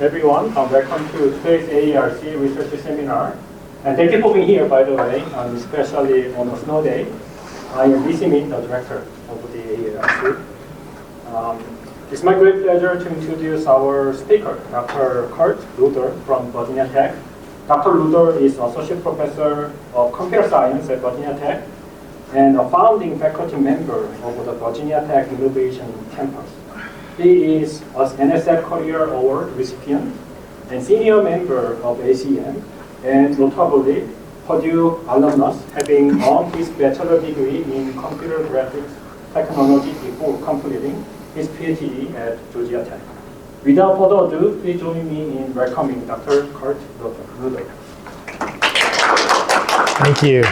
everyone. Welcome to today's AARC research seminar. And thank you for being here, by the way, especially on a snow day. I am Lee Simin, the director of the AARC. It's my great pleasure to introduce our speaker, Dr. Kurt Luder from Virginia Tech. Dr. Luder is Associate Professor of Computer Science at Virginia Tech and a founding faculty member of the Virginia Tech Innovation Campus. He is an NSF Career Award recipient and senior member of ACM, and notably Purdue alumnus, having earned his bachelor degree in computer graphics technology before completing his PhD at Georgia Tech. Without further ado, please join me in welcoming Dr. Kurt Luder. Thank you.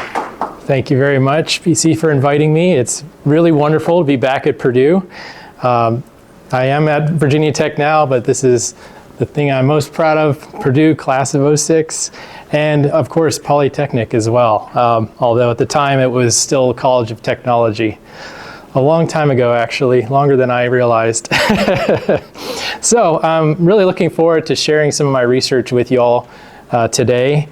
Thank you very much, PC, for inviting me. It's really wonderful to be back at Purdue. I am at Virginia Tech now, but this is the thing I'm most proud of, Purdue, class of '06, and of course Polytechnic as well, although at the time it was still a College of Technology. A long time ago, actually, longer than I realized. So I'm really looking forward to sharing some of my research with you all today.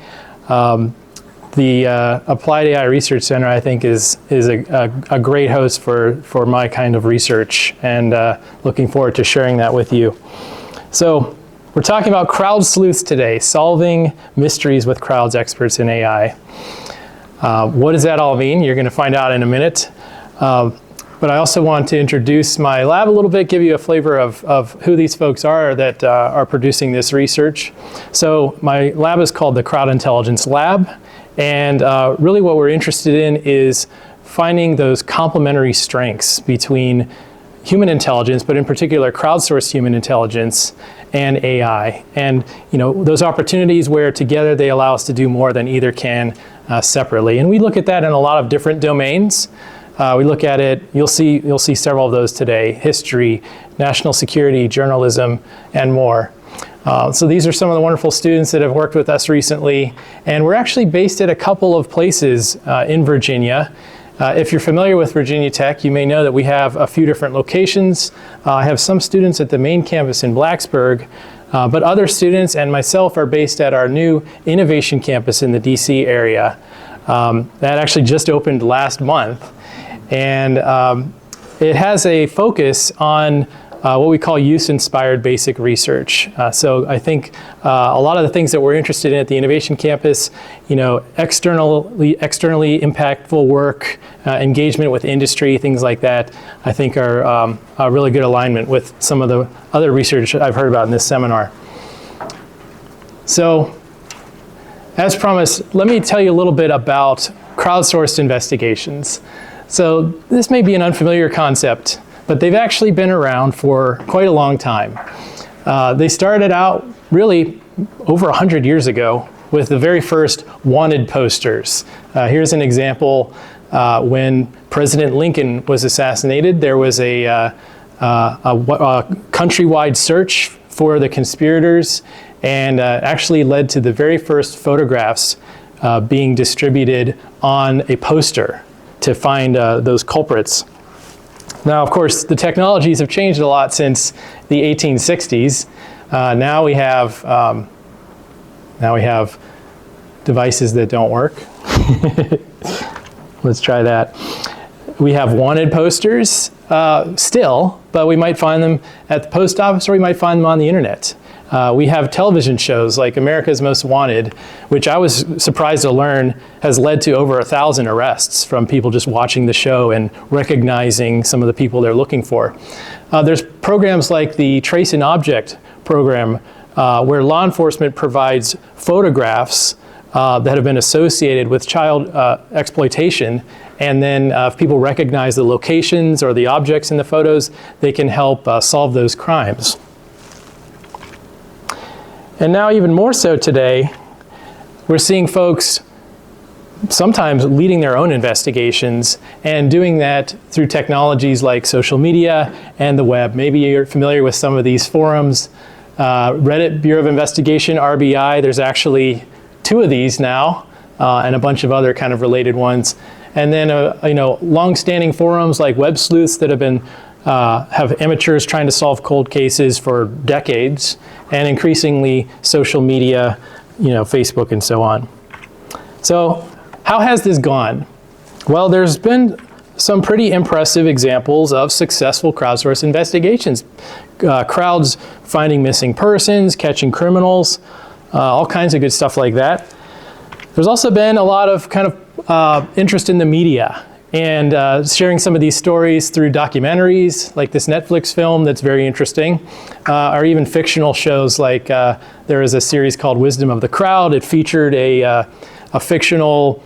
The Applied AI Research Center, I think, is a great host for my kind of research, and looking forward to sharing that with you. So we're talking about crowd sleuths today, solving mysteries with crowds experts in AI. What does that all mean? You're going to find out in a minute. But I also want to introduce my lab a little bit, give you a flavor of who these folks are that are producing this research. So my lab is called the Crowd Intelligence Lab. And really what we're interested in is finding those complementary strengths between human intelligence, but in particular crowdsourced human intelligence and AI. And those opportunities where together they allow us to do more than either can separately. And we look at that in a lot of different domains. We look at it, you'll see several of those today: history, national security, journalism, and more. So these are some of the wonderful students that have worked with us recently, and we're actually based at a couple of places in Virginia. If you're familiar with Virginia Tech, you may know that we have a few different locations. I have some students at the main campus in Blacksburg, but other students and myself are based at our new innovation campus in the DC area. That actually just opened last month, and it has a focus on what we call use-inspired basic research. So I think a lot of the things that we're interested in at the Innovation Campus, externally impactful work, engagement with industry, things like that, I think are a really good alignment with some of the other research I've heard about in this seminar. So, as promised, let me tell you a little bit about crowdsourced investigations. So this may be an unfamiliar concept, but they've actually been around for quite a long time. They started out really over 100 years ago with the very first wanted posters. Here's an example. When President Lincoln was assassinated, there was a countrywide search for the conspirators, and actually led to the very first photographs being distributed on a poster to find those culprits. Now, of course, the technologies have changed a lot since the 1860s. Now we have devices that don't work. Let's try that. We have wanted posters still, but we might find them at the post office, or we might find them on the internet. We have television shows like America's Most Wanted, which I was surprised to learn has led to over 1,000 arrests from people just watching the show and recognizing some of the people they're looking for. There's programs like the Trace an Object program, where law enforcement provides photographs that have been associated with child exploitation, and then if people recognize the locations or the objects in the photos, they can help solve those crimes. And now even more so today, we're seeing folks sometimes leading their own investigations and doing that through technologies like social media and the web. Maybe you're familiar with some of these forums. Reddit Bureau of Investigation, RBI, there's actually 2 of these now, and a bunch of other kind of related ones. And then long-standing forums like Web Sleuths that have been have amateurs trying to solve cold cases for decades, and increasingly social media, Facebook and so on. So how has this gone? Well, there's been some pretty impressive examples of successful crowdsourced investigations. Crowds finding missing persons, catching criminals, all kinds of good stuff like that. There's also been a lot of kind of interest in the media and sharing some of these stories through documentaries like this Netflix film that's very interesting, or even fictional shows like there is a series called Wisdom of the Crowd. It featured a fictional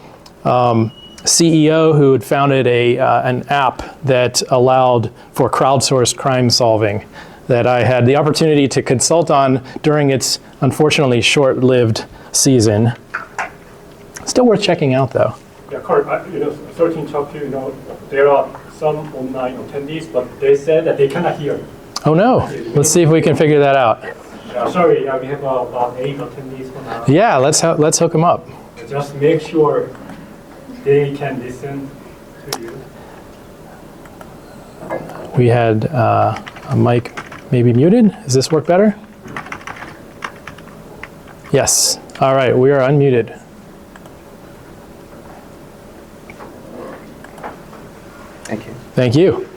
CEO who had founded an app that allowed for crowdsourced crime solving that I had the opportunity to consult on during its unfortunately short-lived season. Still worth checking out though. Yeah, Kurt, sorry to interrupt you, there are some online attendees, but they said that they cannot hear. Oh no, let's see if we can figure that out. Yeah, sorry, we have about 8 attendees for now. Yeah, let's hook them up. Just make sure they can listen to you. We had a mic maybe muted. Does this work better? Yes. All right, we are unmuted. Thank you. Thank you.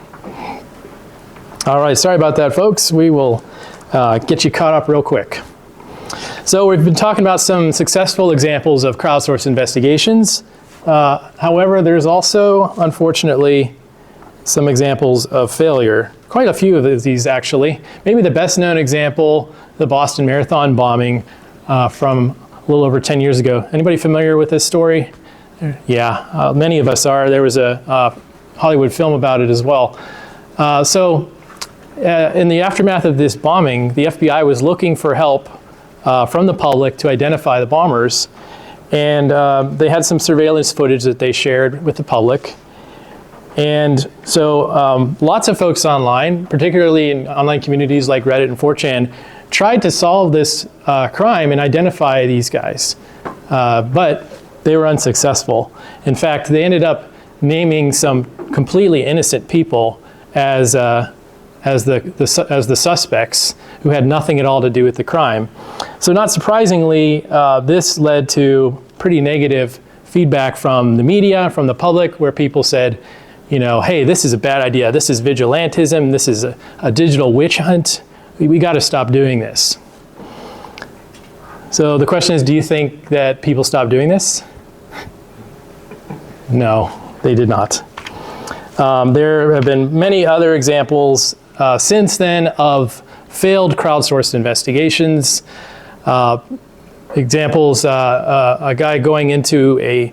All right, sorry about that, folks. We will get you caught up real quick. So we've been talking about some successful examples of crowdsourced investigations. However, there's also, unfortunately, some examples of failure. Quite a few of these, actually. Maybe the best known example, the Boston Marathon bombing from a little over 10 years ago. Anybody familiar with this story? Yeah, many of us are. There was a Hollywood film about it as well. In the aftermath of this bombing, the FBI was looking for help from the public to identify the bombers. And they had some surveillance footage that they shared with the public. And so lots of folks online, particularly in online communities like Reddit and 4chan, tried to solve this crime and identify these guys. But they were unsuccessful. In fact, they ended up naming some completely innocent people as the suspects who had nothing at all to do with the crime. So not surprisingly, this led to pretty negative feedback from the media, from the public, where people said, hey, this is a bad idea. This is vigilantism. This is a digital witch hunt. We got to stop doing this. So the question is, do you think that people stopped doing this? No, they did not. There have been many other examples since then of failed crowdsourced investigations. Examples, a guy going into a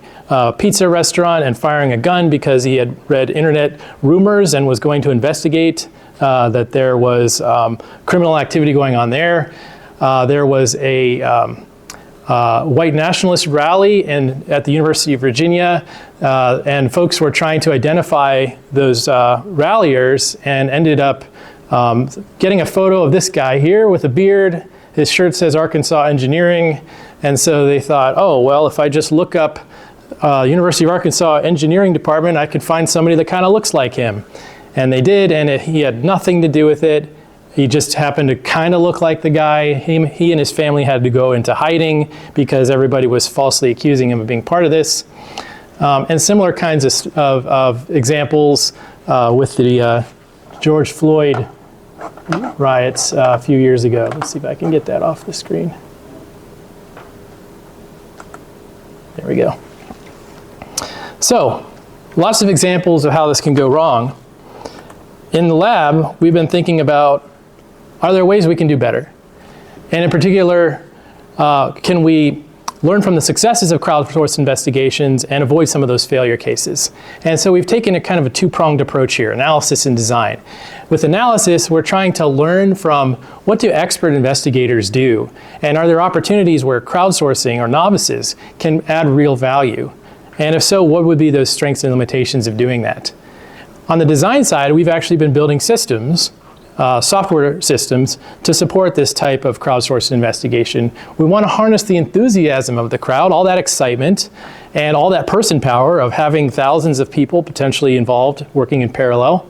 pizza restaurant and firing a gun because he had read internet rumors and was going to investigate that there was criminal activity going on there. There was a white nationalist rally at the University of Virginia, and folks were trying to identify those ralliers and ended up getting a photo of this guy here with a beard. His shirt says Arkansas Engineering, and so they thought, oh, well, if I just look up University of Arkansas Engineering Department, I could find somebody that kind of looks like him. And they did, and he had nothing to do with it. He just happened to kind of look like the guy. He and his family had to go into hiding because everybody was falsely accusing him of being part of this. And similar kinds of examples with the George Floyd riots a few years ago. Let's see if I can get that off the screen. There we go. So, lots of examples of how this can go wrong. In the lab, we've been thinking about, are there ways we can do better? And in particular, can we learn from the successes of crowdsourced investigations and avoid some of those failure cases? And so we've taken a kind of a two-pronged approach here, analysis and design. With analysis, we're trying to learn from what do expert investigators do? And are there opportunities where crowdsourcing or novices can add real value? And if so, what would be those strengths and limitations of doing that? On the design side, we've actually been building systems, software systems, to support this type of crowdsourced investigation. We want to harness the enthusiasm of the crowd, all that excitement, and all that person power of having thousands of people potentially involved working in parallel.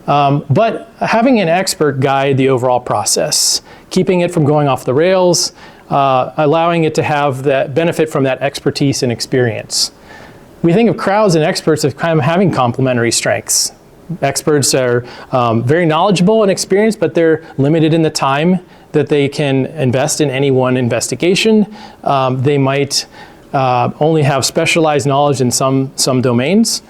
But having an expert guide the overall process, keeping it from going off the rails, allowing it to have that benefit from that expertise and experience. We think of crowds and experts as kind of having complementary strengths. Experts are very knowledgeable and experienced, but they're limited in the time that they can invest in any one investigation. They might only have specialized knowledge in some domains,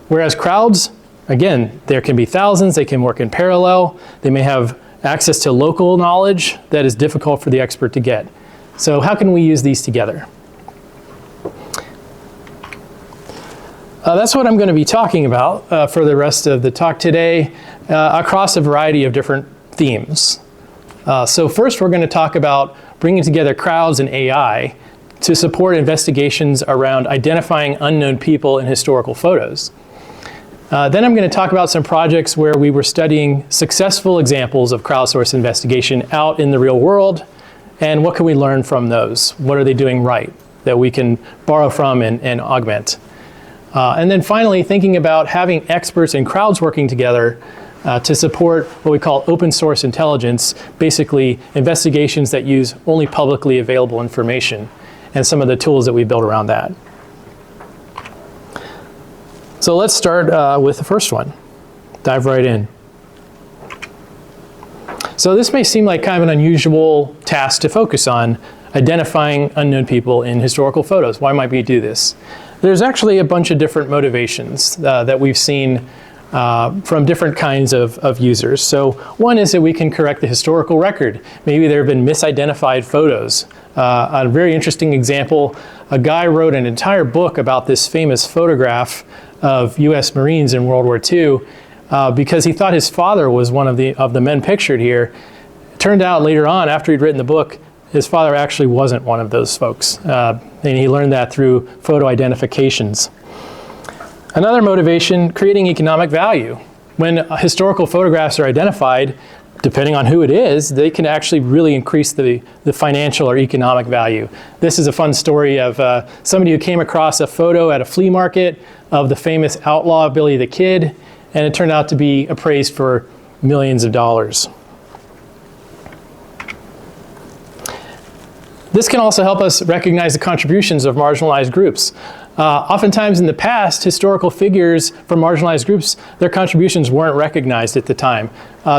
whereas crowds, again, there can be thousands, they can work in parallel, they may have access to local knowledge that is difficult for the expert to get. So how can we use these together? That's what I'm going to be talking about for the rest of the talk today across a variety of different themes. So first we're going to talk about bringing together crowds and AI to support investigations around identifying unknown people in historical photos. Then I'm going to talk about some projects where we were studying successful examples of crowdsourced investigation out in the real world, and what can we learn from those? What are they doing right that we can borrow from and augment? And then finally, thinking about having experts and crowds working together to support what we call open source intelligence, basically investigations that use only publicly available information, and some of the tools that we built around that. So let's start with the first one. Dive right in. So this may seem like kind of an unusual task to focus on, identifying unknown people in historical photos. Why might we do this? There's actually a bunch of different motivations that we've seen from different kinds of users. So one is that we can correct the historical record. Maybe there have been misidentified photos. A very interesting example, a guy wrote an entire book about this famous photograph of US Marines in World War II because he thought his father was one of the men pictured here. It turned out later on, after he'd written the book, his father actually wasn't one of those folks. And he learned that through photo identifications. Another motivation, creating economic value. When historical photographs are identified, depending on who it is, they can actually really increase the financial or economic value. This is a fun story of somebody who came across a photo at a flea market of the famous outlaw Billy the Kid, and it turned out to be appraised for millions of dollars. This can also help us recognize the contributions of marginalized groups. Oftentimes in the past, historical figures from marginalized groups, their contributions weren't recognized at the time.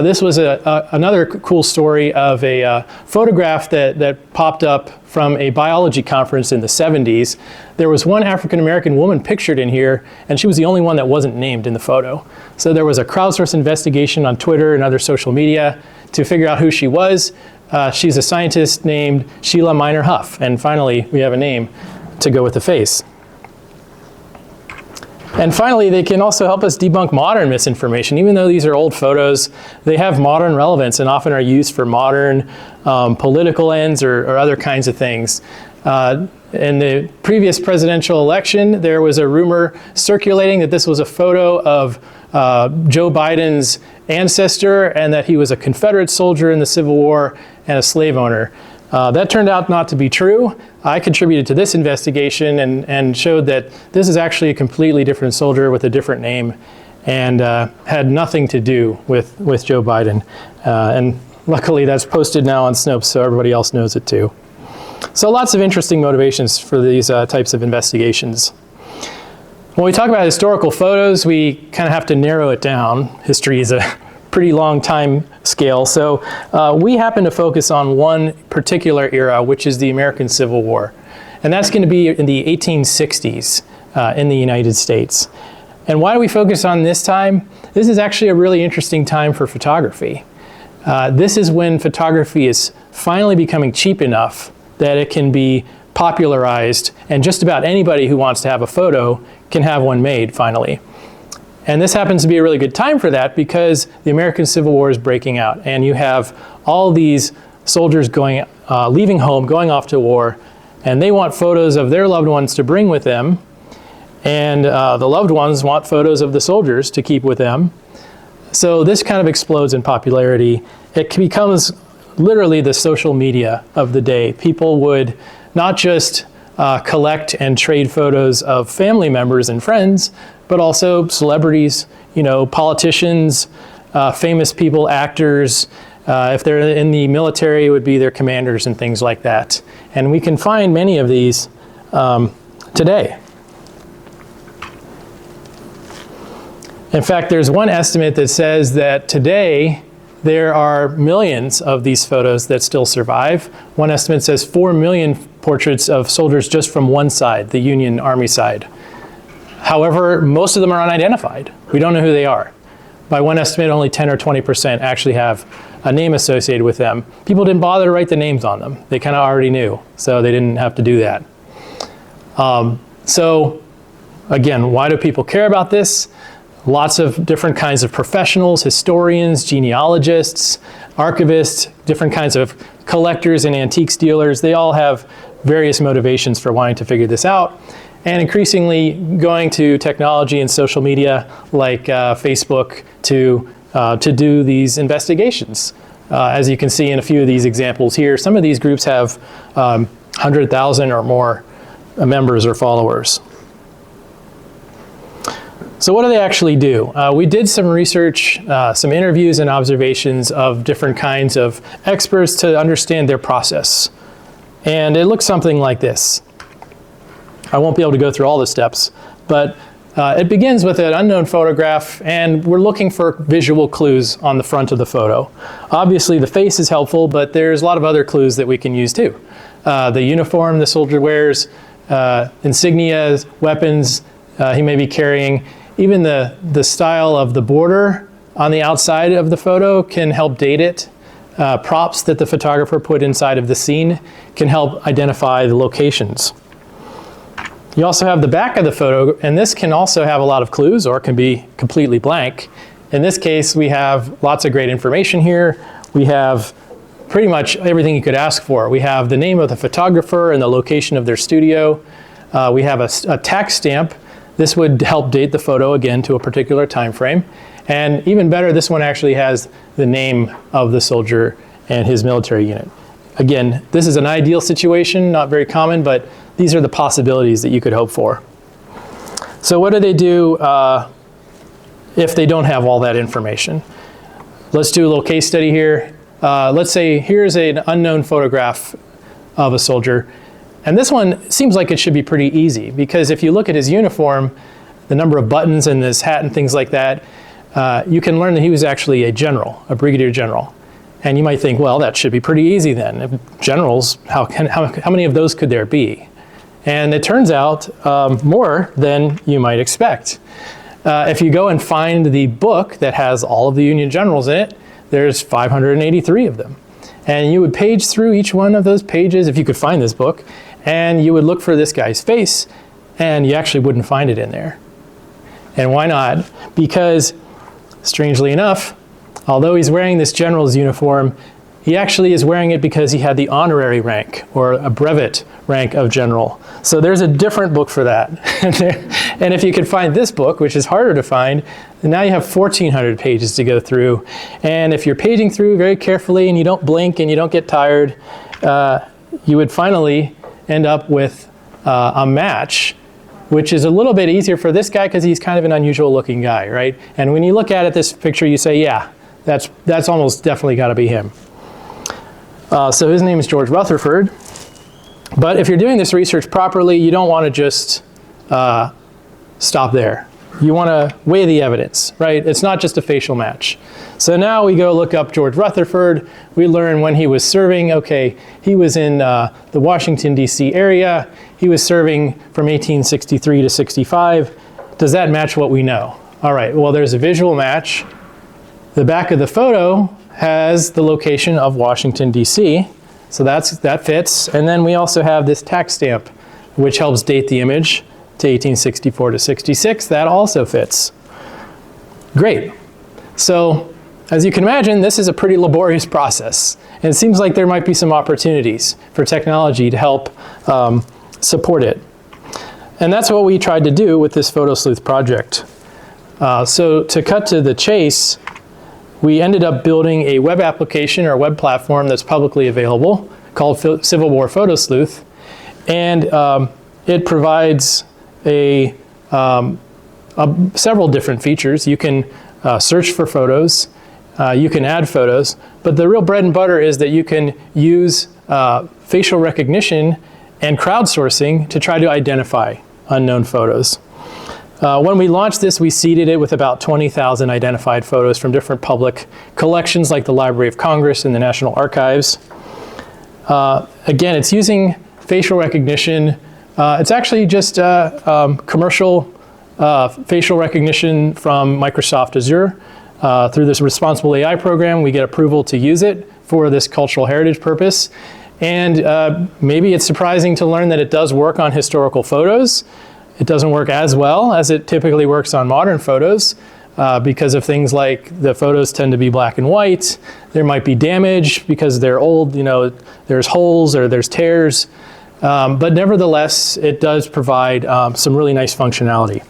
This was another cool story of a photograph that popped up from a biology conference in the 70s. There was one African-American woman pictured in here, and she was the only one that wasn't named in the photo. So there was a crowdsourced investigation on Twitter and other social media to figure out who she was. She's a scientist named Sheila Miner Huff, and finally we have a name to go with the face. And finally, they can also help us debunk modern misinformation. Even though these are old photos, they have modern relevance and often are used for modern political ends or other kinds of things. In the previous presidential election, there was a rumor circulating that this was a photo of Joe Biden's ancestor and that he was a Confederate soldier in the Civil War and a slave owner. That turned out not to be true. I contributed to this investigation and showed that this is actually a completely different soldier with a different name and had nothing to do with Joe Biden. And luckily that's posted now on Snopes so everybody else knows it too. So lots of interesting motivations for these types of investigations. When we talk about historical photos, we kind of have to narrow it down. History is a pretty long time scale. So we happen to focus on one particular era, which is the American Civil War. And that's going to be in the 1860s in the United States. And why do we focus on this time? This is actually a really interesting time for photography. This is when photography is finally becoming cheap enough that it can be popularized, and just about anybody who wants to have a photo can have one made finally. And this happens to be a really good time for that because the American Civil War is breaking out, and you have all these soldiers leaving home, going off to war, and they want photos of their loved ones to bring with them, and the loved ones want photos of the soldiers to keep with them. So this kind of explodes in popularity. It becomes literally the social media of the day. People would not just collect and trade photos of family members and friends, but also celebrities, politicians, famous people, actors. If they're in the military, it would be their commanders and things like that. And we can find many of these today. In fact, there's one estimate that says that today there are millions of these photos that still survive. One estimate says 4 million portraits of soldiers just from one side, the Union Army side. However, most of them are unidentified. We don't know who they are. By one estimate, only 10 or 20% actually have a name associated with them. People didn't bother to write the names on them. They kind of already knew, so they didn't have to do that. So again, why do people care about this? Lots of different kinds of professionals, historians, genealogists, archivists, different kinds of collectors and antiques dealers. They all have various motivations for wanting to figure this out. And increasingly going to technology and social media like Facebook to do these investigations. As you can see in a few of these examples here, some of these groups have 100,000 or more members or followers. So what do they actually do? We did some research, some interviews and observations of different kinds of experts to understand their process. And it looks something like this. I won't be able to go through all the steps, but it begins with an unknown photograph, and we're looking for visual clues on the front of the photo. Obviously, the face is helpful, but there's a lot of other clues that we can use too. The uniform the soldier wears, insignia, weapons he may be carrying. Even the style of the border on the outside of the photo can help date it. Props that the photographer put inside of the scene can help identify the locations. You also have the back of the photo, and this can also have a lot of clues or can be completely blank. In this case, we have lots of great information here. We have pretty much everything you could ask for. We have the name of the photographer and the location of their studio. We have a tax stamp. This would help date the photo again to a particular time frame. And even better, this one actually has the name of the soldier and his military unit. Again, this is an ideal situation, not very common, but these are the possibilities that you could hope for. So what do they do if they don't have all that information? Let's do a little case study here. Let's say here's an unknown photograph of a soldier. And this one seems like it should be pretty easy, because if you look at his uniform, the number of buttons in his hat and things like that, you can learn that he was actually a general, a brigadier general. And you might think, well, that should be pretty easy then. If generals, how many of those could there be? And it turns out more than you might expect. If you go and find the book that has all of the Union generals in it, there's 583 of them. And you would page through each one of those pages, if you could find this book, and you would look for this guy's face, and you actually wouldn't find it in there. And why not? Because, strangely enough, although he's wearing this general's uniform, he actually is wearing it because he had the honorary rank, or a brevet rank of general. So there's a different book for that. And if you could find this book, which is harder to find, then now you have 1,400 pages to go through. And if you're paging through very carefully and you don't blink and you don't get tired, you would finally end up with a match, which is a little bit easier for this guy because he's kind of an unusual looking guy, right? And when you look at it, this picture, you say, yeah, that's almost definitely got to be him. So his name is George Rutherford. But if you're doing this research properly, you don't want to just stop there. You want to weigh the evidence, right? It's not just a facial match. So now we go look up George Rutherford. We learn when he was serving. Okay, he was in the Washington, D.C. area. He was serving from 1863 to 65. Does that match what we know? All right, well, there's a visual match. The back of the photo has the location of Washington, D.C., so that fits. And then we also have this tax stamp, which helps date the image to 1864 to 66. That also fits. Great. So as you can imagine, this is a pretty laborious process. And it seems like there might be some opportunities for technology to help support it. And that's what we tried to do with this Photo Sleuth project. So to cut to the chase, we ended up building a web application or web platform that's publicly available called Civil War Photo Sleuth. And it provides several different features. You can search for photos. you can add photos, but the real bread and butter is that you can use facial recognition and crowdsourcing to try to identify unknown photos. When we launched this, we seeded it with about 20,000 identified photos from different public collections like the Library of Congress and the National Archives. Again, it's using facial recognition. It's actually just commercial facial recognition from Microsoft Azure. Through this Responsible AI program, we get approval to use it for this cultural heritage purpose. And maybe it's surprising to learn that it does work on historical photos. It doesn't work as well as it typically works on modern photos because of things like the photos tend to be black and white. There might be damage because they're old, you know, there's holes or there's tears. But nevertheless, it does provide some really nice functionality.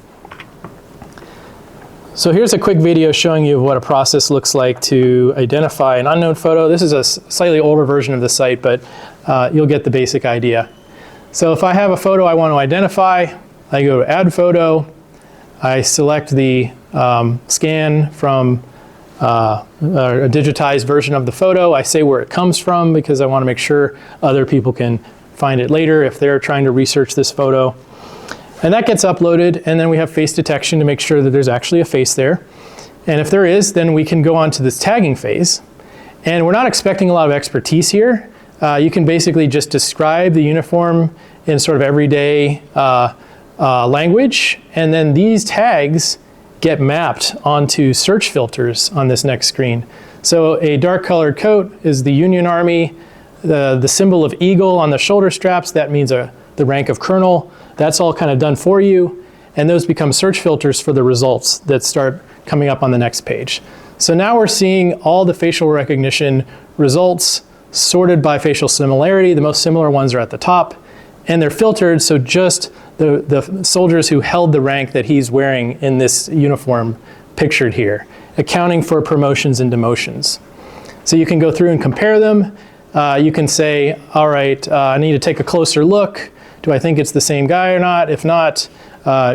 So here's a quick video showing you what a process looks like to identify an unknown photo. This is a slightly older version of the site, but you'll get the basic idea. So if I have a photo I want to identify, I go to Add Photo. I select the scan from a digitized version of the photo. I say where it comes from because I want to make sure other people can find it later if they're trying to research this photo. And that gets uploaded, and then we have face detection to make sure that there's actually a face there. And if there is, then we can go on to this tagging phase. And we're not expecting a lot of expertise here. You can basically just describe the uniform in sort of everyday language, and then these tags get mapped onto search filters on this next screen. So a dark colored coat is the Union Army. The symbol of eagle on the shoulder straps, that means the rank of colonel. That's all kind of done for you, and those become search filters for the results that start coming up on the next page. So now we're seeing all the facial recognition results sorted by facial similarity. The most similar ones are at the top, and they're filtered so just the soldiers who held the rank that he's wearing in this uniform pictured here, accounting for promotions and demotions. So you can go through and compare them. You can say, all right, I need to take a closer look. Do I think it's the same guy or not? If not,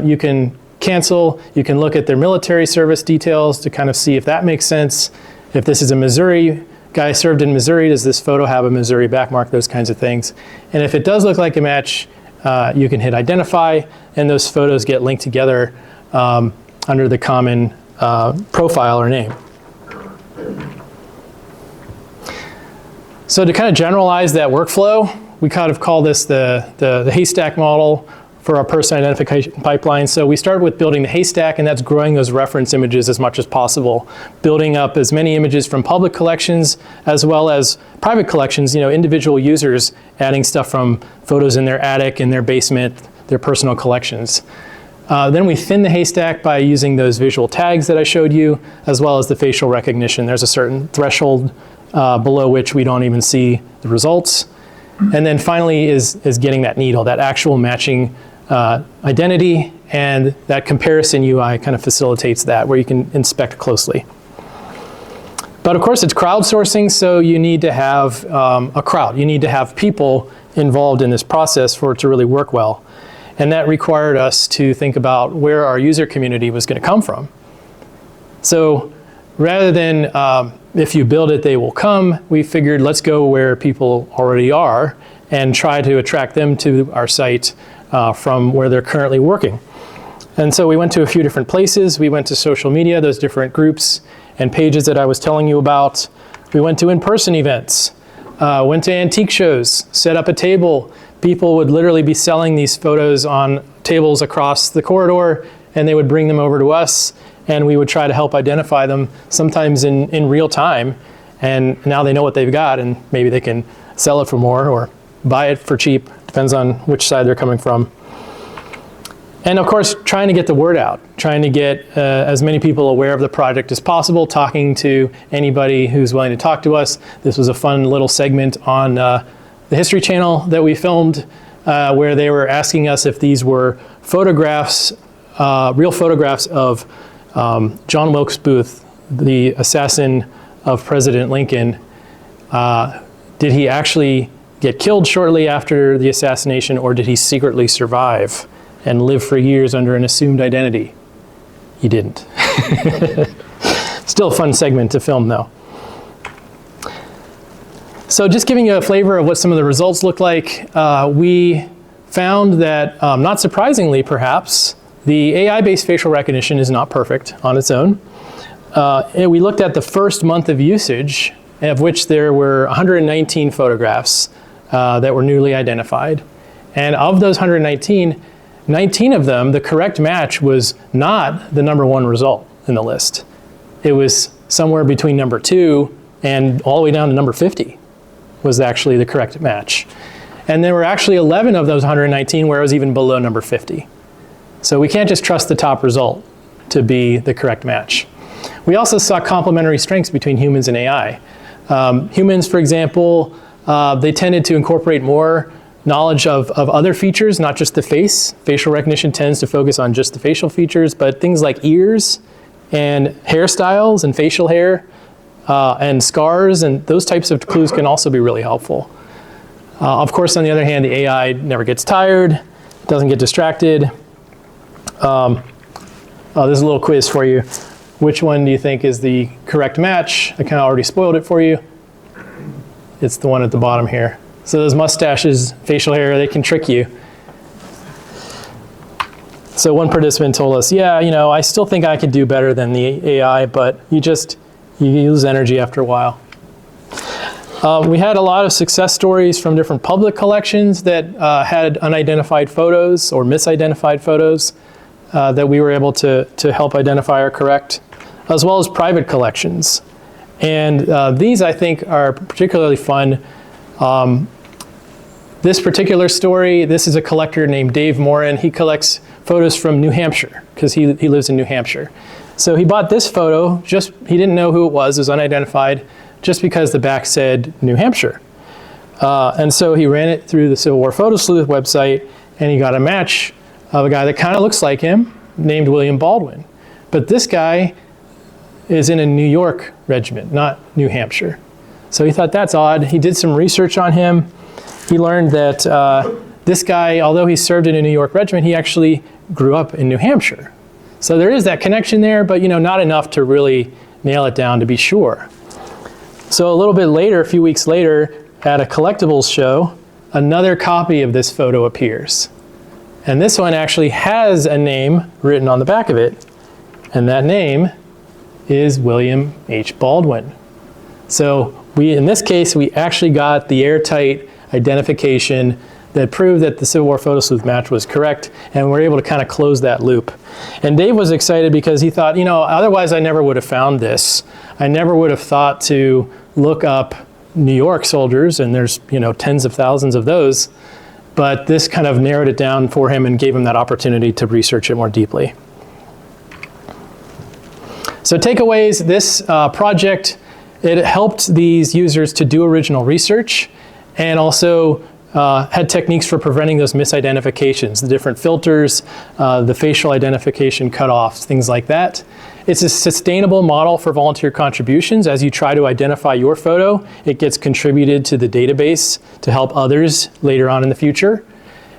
you can cancel. You can look at their military service details to kind of see if that makes sense. If this is a Missouri guy served in Missouri, does this photo have a Missouri backmark? Those kinds of things. And if it does look like a match, you can hit identify, and those photos get linked together under the common profile or name. So to kind of generalize that workflow, we kind of call this the haystack model for our person identification pipeline. So we start with building the haystack, and that's growing those reference images as much as possible, building up as many images from public collections as well as private collections, you know, individual users adding stuff from photos in their attic, in their basement, their personal collections. Then we thin the haystack by using those visual tags that I showed you, as well as the facial recognition. There's a certain threshold below which we don't even see the results. And then finally is getting that needle, that actual matching identity, and that comparison UI kind of facilitates that, where you can inspect closely. But of course it's crowdsourcing, so you need to have a crowd. You need to have people involved in this process for it to really work well. And that required us to think about where our user community was going to come from. So rather than if you build it, they will come, we figured let's go where people already are and try to attract them to our site from where they're currently working. And so we went to a few different places. We went to social media, those different groups and pages that I was telling you about. We went to in-person events, went to antique shows, set up a table. People would literally be selling these photos on tables across the corridor, and they would bring them over to us, and we would try to help identify them, sometimes in real time. And now they know what they've got, and maybe they can sell it for more or buy it for cheap, depends on which side they're coming from. And of course, trying to get the word out, trying to get as many people aware of the project as possible, talking to anybody who's willing to talk to us. This was a fun little segment on the History Channel that we filmed, where they were asking us if these were photographs, real photographs of John Wilkes Booth, the assassin of President Lincoln. Did he actually get killed shortly after the assassination, or did he secretly survive and live for years under an assumed identity? He didn't. Still Still a fun segment to film, though. So just giving you a flavor of what some of the results look like, we found that, not surprisingly perhaps, the AI-based facial recognition is not perfect on its own. And we looked at the first month of usage, of which there were 119 photographs that were newly identified. And of those 119, 19 of them, the correct match was not the #1 result in the list. It was somewhere between number 2 and all the way down to number 50 was actually the correct match. And there were actually 11 of those 119 where it was even below number 50. So we can't just trust the top result to be the correct match. We also saw complementary strengths between humans and AI. Humans, for example, they tended to incorporate more knowledge of other features, not just the face. Facial recognition tends to focus on just the facial features, but things like ears and hairstyles and facial hair and scars and those types of clues can also be really helpful. Of course, on the other hand, the AI never gets tired, doesn't get distracted. There's a little quiz for you. Which one do you think is the correct match? I kind of already spoiled it for you. It's the one at the bottom here. So those mustaches, facial hair, they can trick you. So one participant told us, yeah, you know, I still think I could do better than the AI, but you lose energy after a while. We had a lot of success stories from different public collections that had unidentified photos or misidentified photos that we were able to help identify are correct, as well as private collections. And these, I think, are particularly fun. This particular story, this is a collector named Dave Morin. He collects photos from New Hampshire, because he lives in New Hampshire. So he bought this photo, he didn't know who it was unidentified, just because the back said New Hampshire. And so he ran it through the Civil War Photo Sleuth website, and he got a match of a guy that kind of looks like him, named William Baldwin. But this guy is in a New York regiment, not New Hampshire. So he thought, that's odd. He did some research on him. He learned that this guy, although he served in a New York regiment, he actually grew up in New Hampshire. So there is that connection there, but not enough to really nail it down to be sure. So a little bit later, a few weeks later, at a collectibles show, another copy of this photo appears. And this one actually has a name written on the back of it, and that name is William H. Baldwin. So in this case, we actually got the airtight identification that proved that the Civil War Photo Sleuth match was correct, and we're able to kind of close that loop. And Dave was excited because he thought, otherwise I never would have found this. I never would have thought to look up New York soldiers, and there's tens of thousands of those, but this kind of narrowed it down for him and gave him that opportunity to research it more deeply. So takeaways, this project, it helped these users to do original research and also had techniques for preventing those misidentifications, the different filters, the facial identification cutoffs, things like that. It's a sustainable model for volunteer contributions. As you try to identify your photo, it gets contributed to the database to help others later on in the future.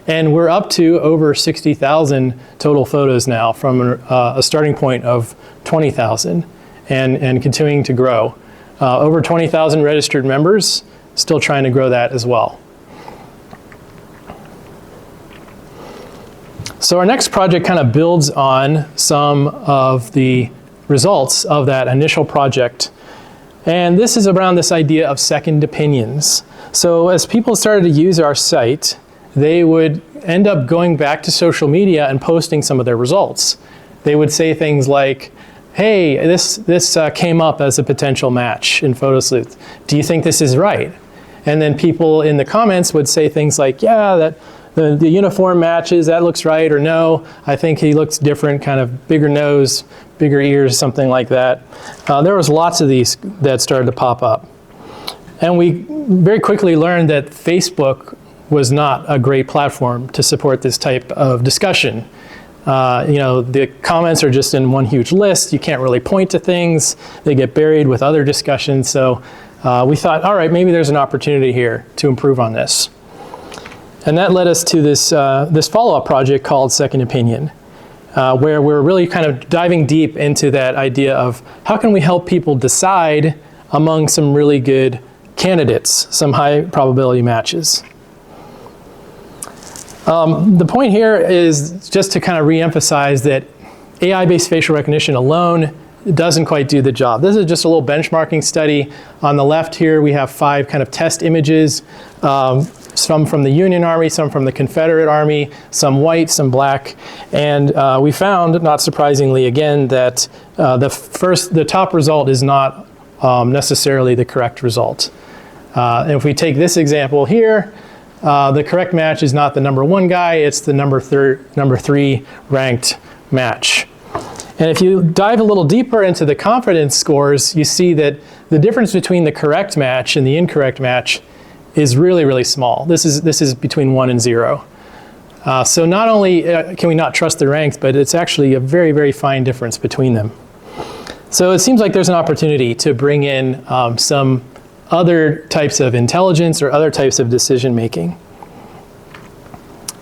And we're up to over 60,000 total photos now from a starting point of 20,000 and continuing to grow. Over 20,000 registered members, still trying to grow that as well. So our next project kind of builds on some of the results of that initial project. And this is around this idea of second opinions. So as people started to use our site, they would end up going back to social media and posting some of their results. They would say things like, hey, this came up as a potential match in Photo Sleuth. Do you think this is right? And then people in the comments would say things like, yeah, that the uniform matches, that looks right, or no, I think he looks different, kind of bigger nose, bigger ears, something like that. There was lots of these that started to pop up. And we very quickly learned that Facebook was not a great platform to support this type of discussion. The comments are just in one huge list. You can't really point to things. They get buried with other discussions. So we thought, all right, maybe there's an opportunity here to improve on this. And that led us to this follow-up project called Second Opinion. where we're really kind of diving deep into that idea of how can we help people decide among some really good candidates, some high probability matches. The point here is just to kind of re-emphasize that AI-based facial recognition alone doesn't quite do the job. This is just a little benchmarking study. On the left here, we have 5 kind of test images, some from the Union Army, some from the Confederate Army, some white, some black. And we found, not surprisingly again, that the top result is not necessarily the correct result. And if we take this example here, the correct match is not the number 1 guy, it's the number 3 ranked match. And if you dive a little deeper into the confidence scores, you see that the difference between the correct match and the incorrect match is really, really small. This is between 1 and 0. So not only can we not trust the ranks, but it's actually a very, very fine difference between them. So it seems like there's an opportunity to bring in some other types of intelligence or other types of decision making.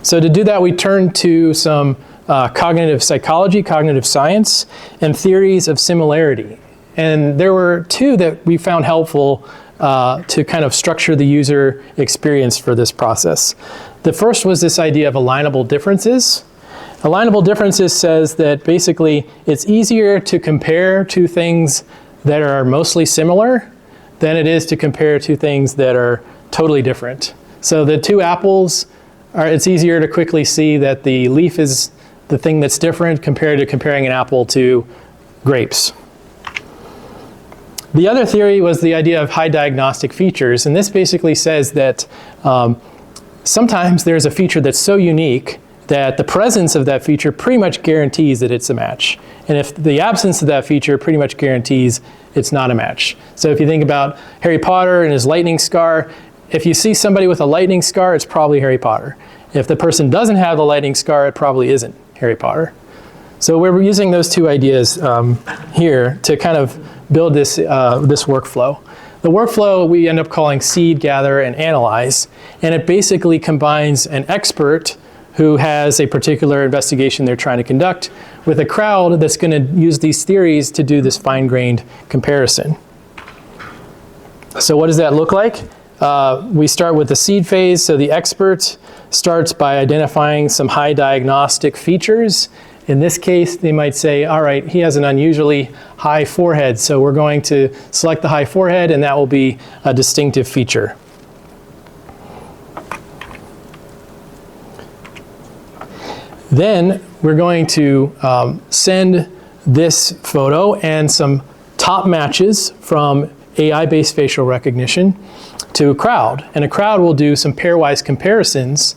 So to do that, we turn to some cognitive psychology, cognitive science, and theories of similarity. And there were 2 that we found helpful to kind of structure the user experience for this process. The first was this idea of alignable differences. Alignable differences says that basically it's easier to compare 2 things that are mostly similar than it is to compare 2 things that are totally different. So the 2 apples, it's easier to quickly see that the leaf is the thing that's different compared to comparing an apple to grapes. The other theory was the idea of high diagnostic features, and this basically says that sometimes there's a feature that's so unique that the presence of that feature pretty much guarantees that it's a match. And if the absence of that feature pretty much guarantees it's not a match. So if you think about Harry Potter and his lightning scar, if you see somebody with a lightning scar, it's probably Harry Potter. If the person doesn't have the lightning scar, it probably isn't Harry Potter. So we're using those 2 ideas here to kind of build this workflow. The workflow we end up calling seed, gather, and analyze, and it basically combines an expert who has a particular investigation they're trying to conduct with a crowd that's going to use these theories to do this fine-grained comparison. So what does that look like? We start with the seed phase. So the expert starts by identifying some high diagnostic features. In this case, they might say, all right, he has an unusually high forehead, so we're going to select the high forehead, and that will be a distinctive feature. Then we're going to send this photo and some top matches from AI-based facial recognition to a crowd. And a crowd will do some pairwise comparisons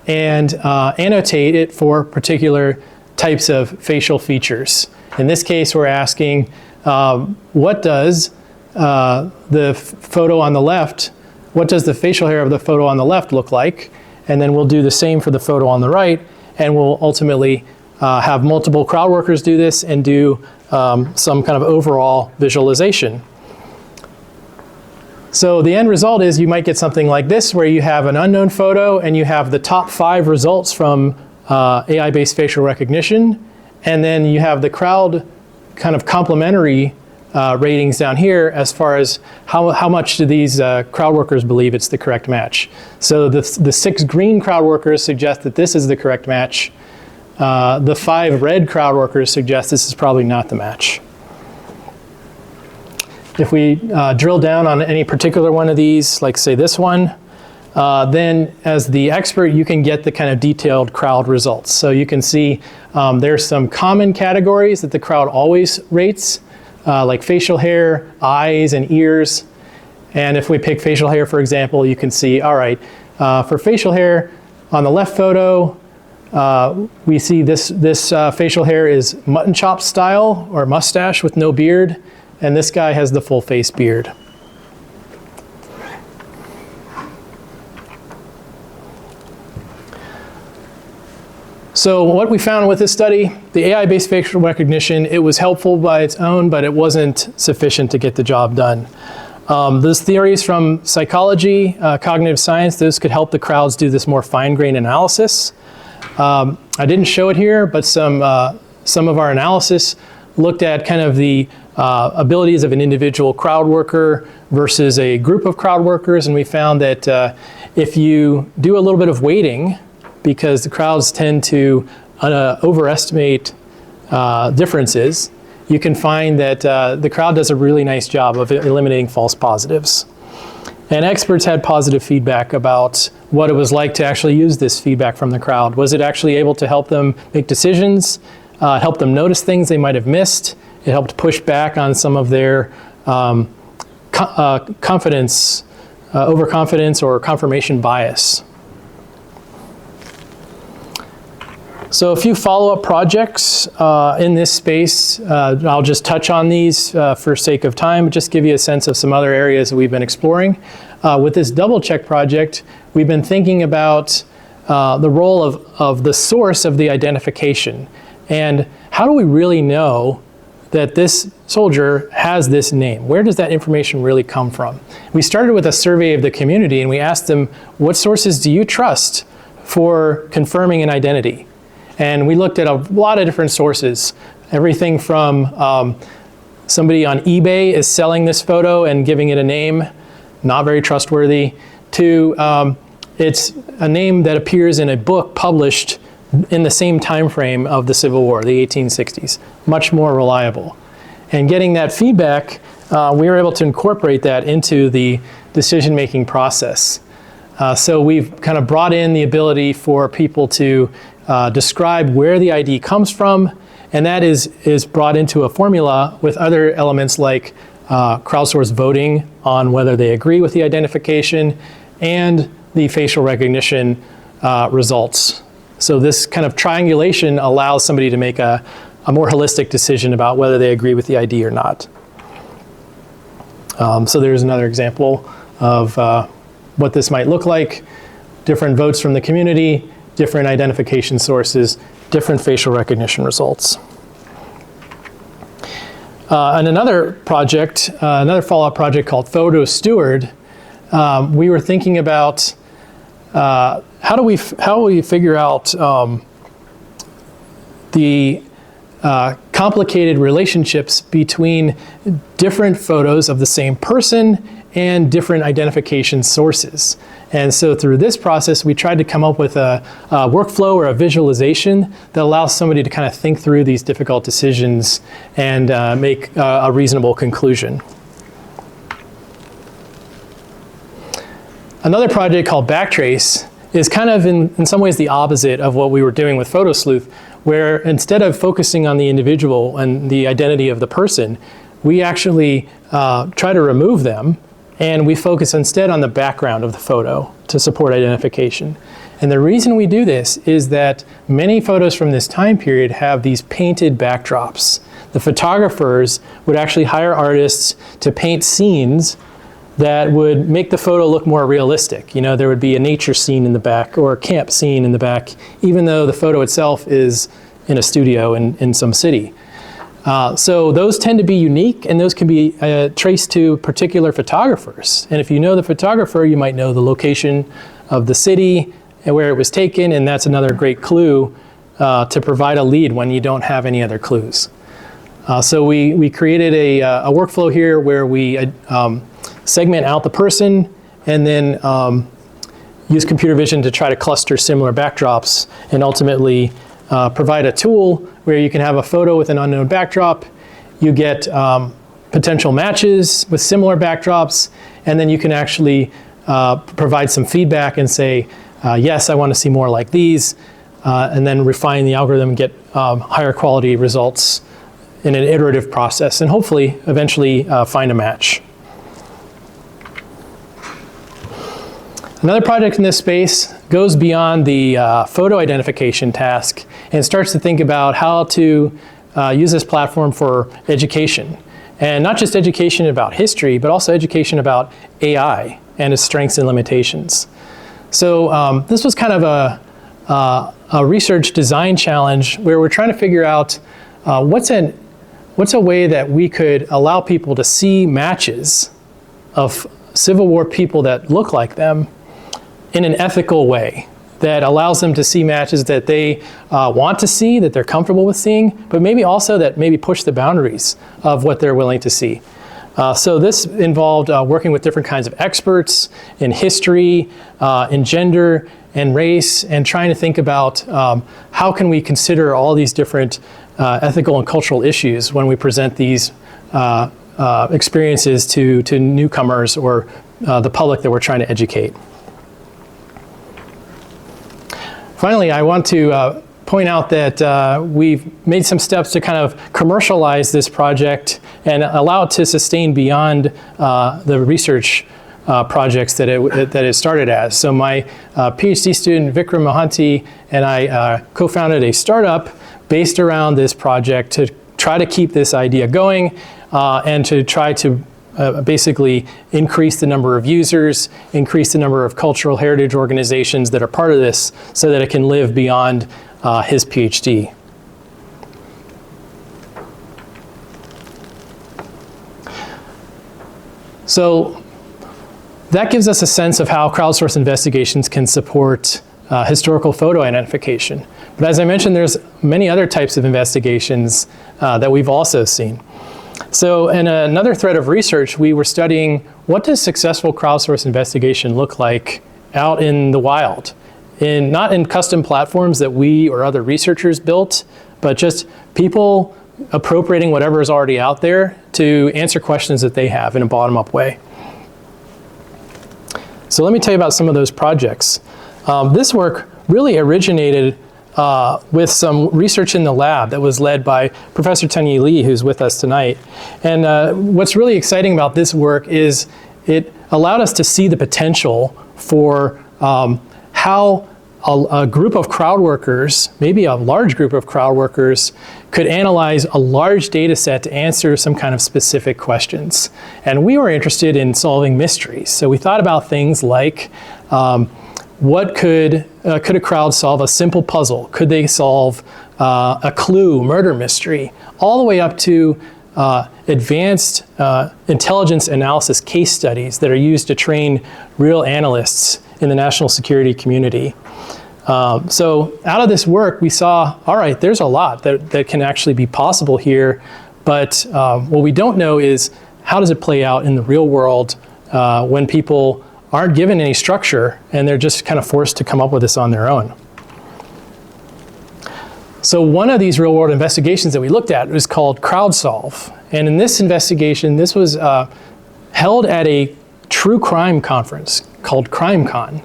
and annotate it for particular types of facial features. In this case, we're asking, what does the photo on the left, what does the facial hair of the photo on the left look like? And then we'll do the same for the photo on the right, and we'll ultimately have multiple crowd workers do this and do some kind of overall visualization. So the end result is you might get something like this, where you have an unknown photo and you have the top 5 results from AI-based facial recognition, and then you have the crowd kind of complementary ratings down here as far as how much do these crowd workers believe it's the correct match. So the 6 green crowd workers suggest that this is the correct match. The 5 red crowd workers suggest this is probably not the match. If we drill down on any particular one of these, like say this one, then as the expert, you can get the kind of detailed crowd results. So you can see there's some common categories that the crowd always rates, like facial hair, eyes, and ears. And if we pick facial hair, for example, you can see, all right, for facial hair, on the left photo, we see this facial hair is mutton chop style or mustache with no beard, and this guy has the full face beard. So what we found with this study, the AI-based facial recognition, it was helpful by its own, but it wasn't sufficient to get the job done. Those theories from psychology, cognitive science, those could help the crowds do this more fine-grained analysis. I didn't show it here, but some some of our analysis looked at kind of the abilities of an individual crowd worker versus a group of crowd workers, and we found that if you do a little bit of weighting, because the crowds tend to overestimate differences, you can find that the crowd does a really nice job of eliminating false positives. And experts had positive feedback about what it was like to actually use this feedback from the crowd. Was it actually able to help them make decisions, help them notice things they might have missed? It helped push back on some of their confidence, overconfidence, or confirmation bias. So a few follow-up projects in this space. I'll just touch on these for sake of time, but just give you a sense of some other areas that we've been exploring. With this double check project, we've been thinking about the role of the source of the identification. And how do we really know that this soldier has this name? Where does that information really come from? We started with a survey of the community, and we asked them, what sources do you trust for confirming an identity? And we looked at a lot of different sources. Everything from somebody on eBay is selling this photo and giving it a name, not very trustworthy, to it's a name that appears in a book published in the same time frame of the Civil War, the 1860s, much more reliable. And getting that feedback, we were able to incorporate that into the decision-making process. So we've kind of brought in the ability for people to describe where the ID comes from, and that is brought into a formula with other elements like crowdsourced voting on whether they agree with the identification and the facial recognition results. So this kind of triangulation allows somebody to make a more holistic decision about whether they agree with the ID or not. So there's another example of what this might look like. Different votes from the community, different identification sources, different facial recognition results. And another project, another follow-up project called Photo Steward, we were thinking about how do we figure out the complicated relationships between different photos of the same person and different identification sources. And so through this process, we tried to come up with a workflow or a visualization that allows somebody to kind of think through these difficult decisions and make a reasonable conclusion. Another project called Backtrace is kind of in some ways the opposite of what we were doing with Photo Sleuth, where instead of focusing on the individual and the identity of the person, we actually try to remove them, and we focus instead on the background of the photo to support identification. And the reason we do this is that many photos from this time period have these painted backdrops. The photographers would actually hire artists to paint scenes that would make the photo look more realistic. You know, there would be a nature scene in the back or a camp scene in the back, even though the photo itself is in a studio in some city. So those tend to be unique, and those can be traced to particular photographers. And if you know the photographer, you might know the location of the city and where it was taken, and that's another great clue to provide a lead when you don't have any other clues. So we created a workflow here where we segment out the person and then use computer vision to try to cluster similar backdrops and ultimately provide a tool where you can have a photo with an unknown backdrop, you get potential matches with similar backdrops, and then you can actually provide some feedback and say, yes, I want to see more like these, and then refine the algorithm and get higher quality results in an iterative process, and hopefully eventually find a match. Another project in this space goes beyond the photo identification task and starts to think about how to use this platform for education. And not just education about history, but also education about AI and its strengths and limitations. So this was kind of a research design challenge where we're trying to figure out what's a way that we could allow people to see matches of Civil War people that look like them in an ethical way. that allows them to see matches that they want to see, that they're comfortable with seeing, but maybe also that maybe push the boundaries of what they're willing to see. So this involved working with different kinds of experts in history, in gender and race, and trying to think about how can we consider all these different ethical and cultural issues when we present these experiences to newcomers or the public that we're trying to educate. Finally, I want to point out that we've made some steps to kind of commercialize this project and allow it to sustain beyond the research projects that it started as. So my PhD student, Vikram Mohanty, and I co-founded a startup based around this project to try to keep this idea going and to try to basically increase the number of users, increase the number of cultural heritage organizations that are part of this so that it can live beyond his PhD. So that gives us a sense of how crowdsourced investigations can support historical photo identification. But as I mentioned, there's many other types of investigations that we've also seen. So in another thread of research, we were studying what does successful crowdsourced investigation look like out in the wild, not in custom platforms that we or other researchers built, but just people appropriating whatever is already out there to answer questions that they have in a bottom-up way. So let me tell you about some of those projects. This work really originated with some research in the lab that was led by Professor Tanya Lee, who's with us tonight. And what's really exciting about this work is it allowed us to see the potential for how a group of crowd workers, maybe a large group of crowd workers, could analyze a large data set to answer some kind of specific questions. And we were interested in solving mysteries. So we thought about things like, what could a crowd solve a simple puzzle? Could they solve a clue, murder mystery, all the way up to advanced intelligence analysis case studies that are used to train real analysts in the national security community. So out of this work, we saw, all right, there's a lot that can actually be possible here, but what we don't know is how does it play out in the real world when people aren't given any structure and they're just kind of forced to come up with this on their own. So one of these real world investigations that we looked at was called CrowdSolve. And in this investigation, this was held at a true crime conference called CrimeCon.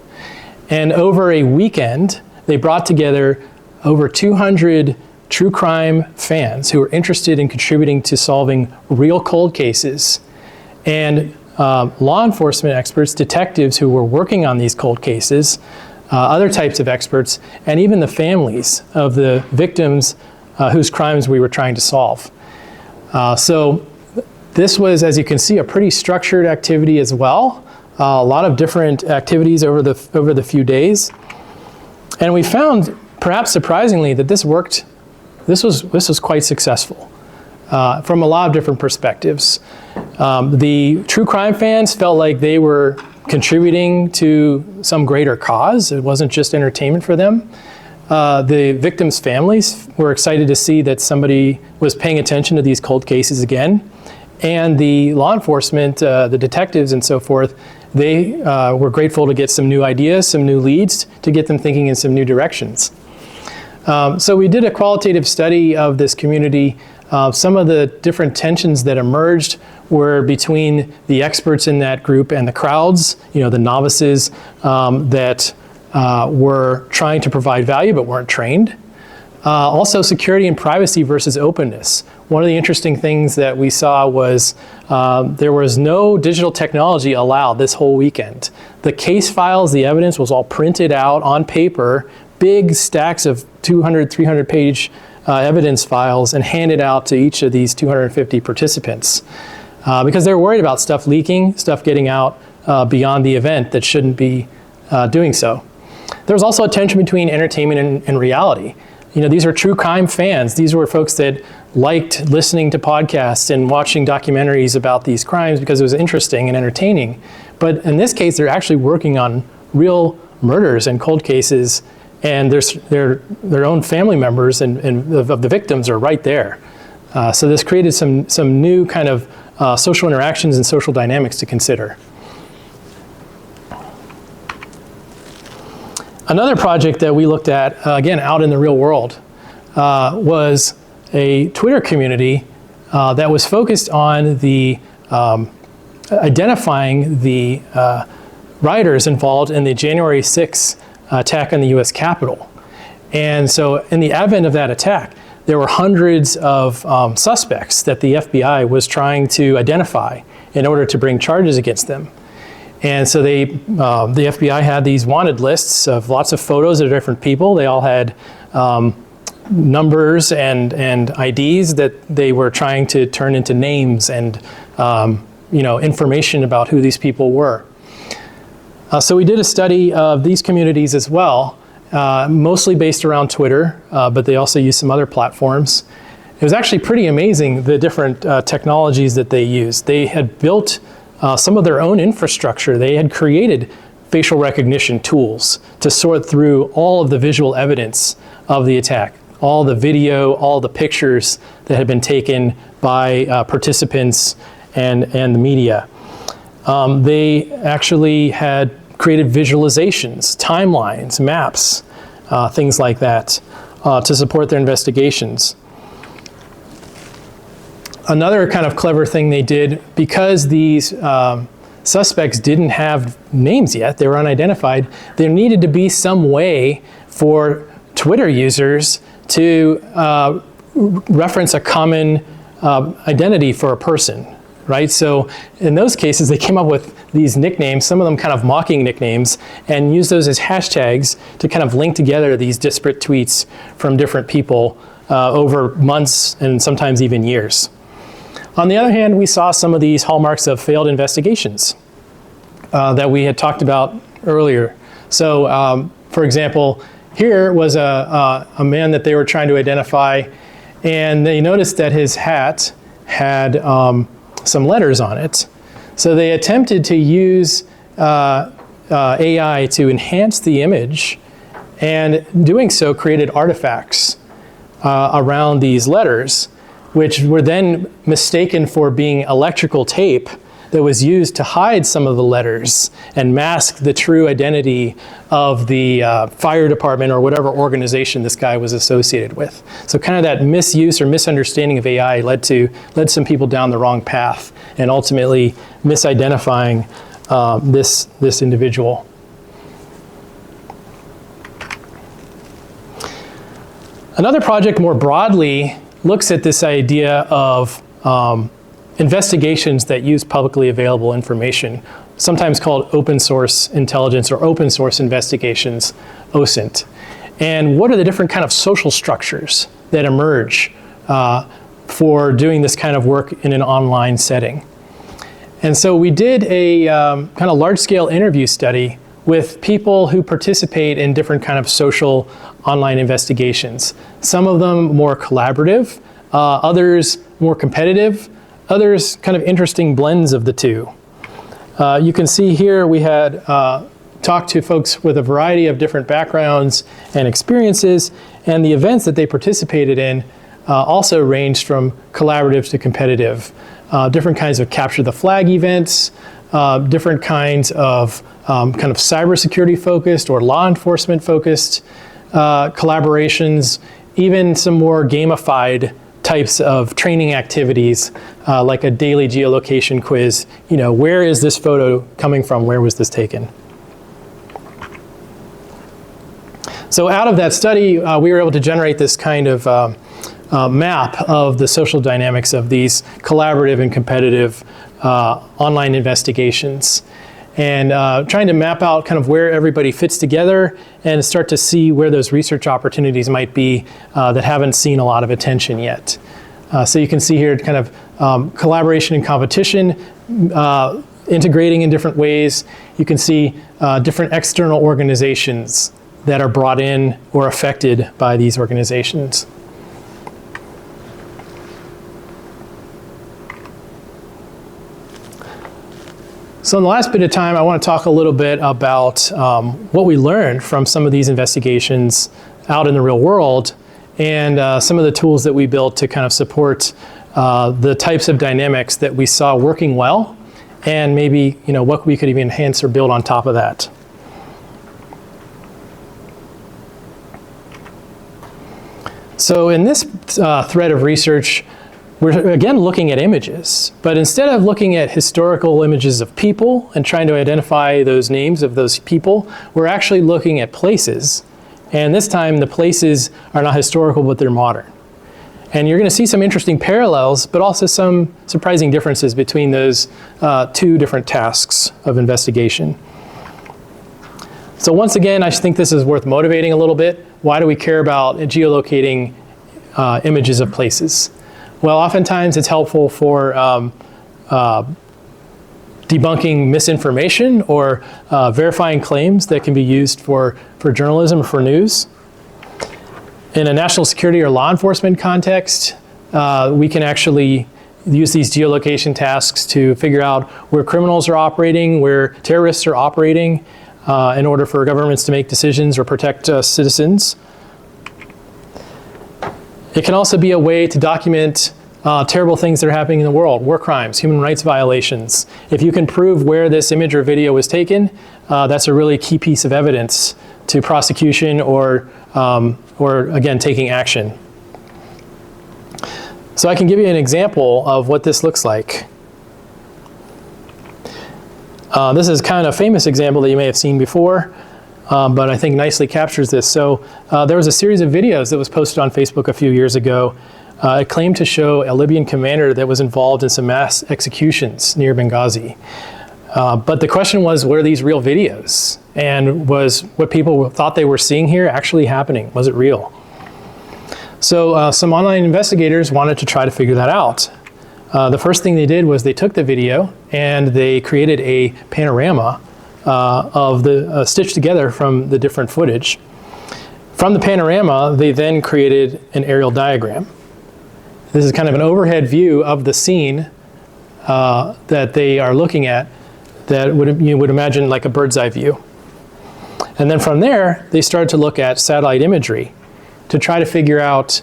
And over a weekend, they brought together over 200 true crime fans who were interested in contributing to solving real cold cases, and law enforcement experts, detectives who were working on these cold cases, other types of experts, and even the families of the victims whose crimes we were trying to solve. So this was, as you can see, a pretty structured activity as well. A lot of different activities over the few days. And we found, perhaps surprisingly, that this worked. This was quite successful from a lot of different perspectives. The true crime fans felt like they were contributing to some greater cause. It wasn't just entertainment for them. The victims' families were excited to see that somebody was paying attention to these cold cases again. And the law enforcement, the detectives and so forth, they were grateful to get some new ideas, some new leads, to get them thinking in some new directions. So we did a qualitative study of this community. Some of the different tensions that emerged were between the experts in that group and the crowds, the novices that were trying to provide value but weren't trained. Also security and privacy versus openness. One of the interesting things that we saw was there was no digital technology allowed this whole weekend. The case files, the evidence was all printed out on paper, big stacks of 200, 300 page evidence files, and handed out to each of these 250 participants. Because they were worried about stuff leaking, stuff getting out beyond the event that shouldn't be doing so. There was also a tension between entertainment and reality. These are true crime fans. These were folks that liked listening to podcasts and watching documentaries about these crimes because it was interesting and entertaining. But in this case, they're actually working on real murders and cold cases, and their own family members and of the victims are right there. So this created some new kind of social interactions and social dynamics to consider. Another project that we looked at, again, out in the real world, was a Twitter community that was focused on the identifying the rioters involved in the January 6th attack on the US Capitol. And so in the advent of that attack, there were hundreds of suspects that the FBI was trying to identify in order to bring charges against them. And so the FBI had these wanted lists of lots of photos of different people. They all had numbers and IDs that they were trying to turn into names and information about who these people were. So we did a study of these communities as well, mostly based around Twitter, but they also used some other platforms. It was actually pretty amazing, the different technologies that they used. They had built some of their own infrastructure. They had created facial recognition tools to sort through all of the visual evidence of the attack, all the video, all the pictures that had been taken by participants and the media. They actually had created visualizations, timelines, maps, things like that to support their investigations. Another kind of clever thing they did, because these suspects didn't have names yet, they were unidentified, there needed to be some way for Twitter users to reference a common identity for a person, right? So in those cases, they came up with these nicknames, some of them kind of mocking nicknames, and used those as hashtags to kind of link together these disparate tweets from different people over months and sometimes even years. On the other hand, we saw some of these hallmarks of failed investigations that we had talked about earlier. So, for example, here was a man that they were trying to identify, and they noticed that his hat had some letters on it. So they attempted to use AI to enhance the image, and doing so created artifacts around these letters, which were then mistaken for being electrical tape that was used to hide some of the letters and mask the true identity of the fire department or whatever organization this guy was associated with. So kind of that misuse or misunderstanding of AI led some people down the wrong path and ultimately misidentifying this individual. Another project more broadly looks at this idea of investigations that use publicly available information, sometimes called open source intelligence or open source investigations, OSINT. And what are the different kind of social structures that emerge for doing this kind of work in an online setting? And so we did a kind of large-scale interview study with people who participate in different kind of social online investigations. Some of them more collaborative, others more competitive, others kind of interesting blends of the two. You can see here we had talked to folks with a variety of different backgrounds and experiences, and the events that they participated in also ranged from collaborative to competitive. Different kinds of capture the flag events, different kinds of kind of cybersecurity focused or law enforcement focused collaborations, even some more gamified types of training activities, like a daily geolocation quiz. You know, where is this photo coming from? Where was this taken? So out of that study, we were able to generate this kind of map of the social dynamics of these collaborative and competitive online investigations, and trying to map out kind of where everybody fits together and start to see where those research opportunities might be that haven't seen a lot of attention yet. So you can see here kind of collaboration and competition, integrating in different ways. You can see different external organizations that are brought in or affected by these organizations. So in the last bit of time, I want to talk a little bit about what we learned from some of these investigations out in the real world, and some of the tools that we built to kind of support the types of dynamics that we saw working well, and maybe what we could even enhance or build on top of that. So in this thread of research, we're again looking at images, but instead of looking at historical images of people and trying to identify those names of those people, we're actually looking at places. And this time the places are not historical, but they're modern. And you're going to see some interesting parallels, but also some surprising differences between those two different tasks of investigation. So once again, I think this is worth motivating a little bit. Why do we care about geolocating images of places? Well, oftentimes it's helpful for debunking misinformation or verifying claims that can be used for journalism or for news. In a national security or law enforcement context, we can actually use these geolocation tasks to figure out where criminals are operating, where terrorists are operating, in order for governments to make decisions or protect citizens. It can also be a way to document terrible things that are happening in the world, war crimes, human rights violations. If you can prove where this image or video was taken, that's a really key piece of evidence to prosecution or again, taking action. So I can give you an example of what this looks like. This is kind of a famous example that you may have seen before, but I think nicely captures this. So there was a series of videos that was posted on Facebook a few years ago. It claimed to show a Libyan commander that was involved in some mass executions near Benghazi. But the question was, were these real videos? And was what people thought they were seeing here actually happening? Was it real? So some online investigators wanted to try to figure that out. The first thing they did was they took the video and they created a panorama of the stitched together from the different footage. From the panorama, they then created an aerial diagram. This is kind of an overhead view of the scene that they are looking at, that you would imagine like a bird's eye view. And then from there, they started to look at satellite imagery to try to figure out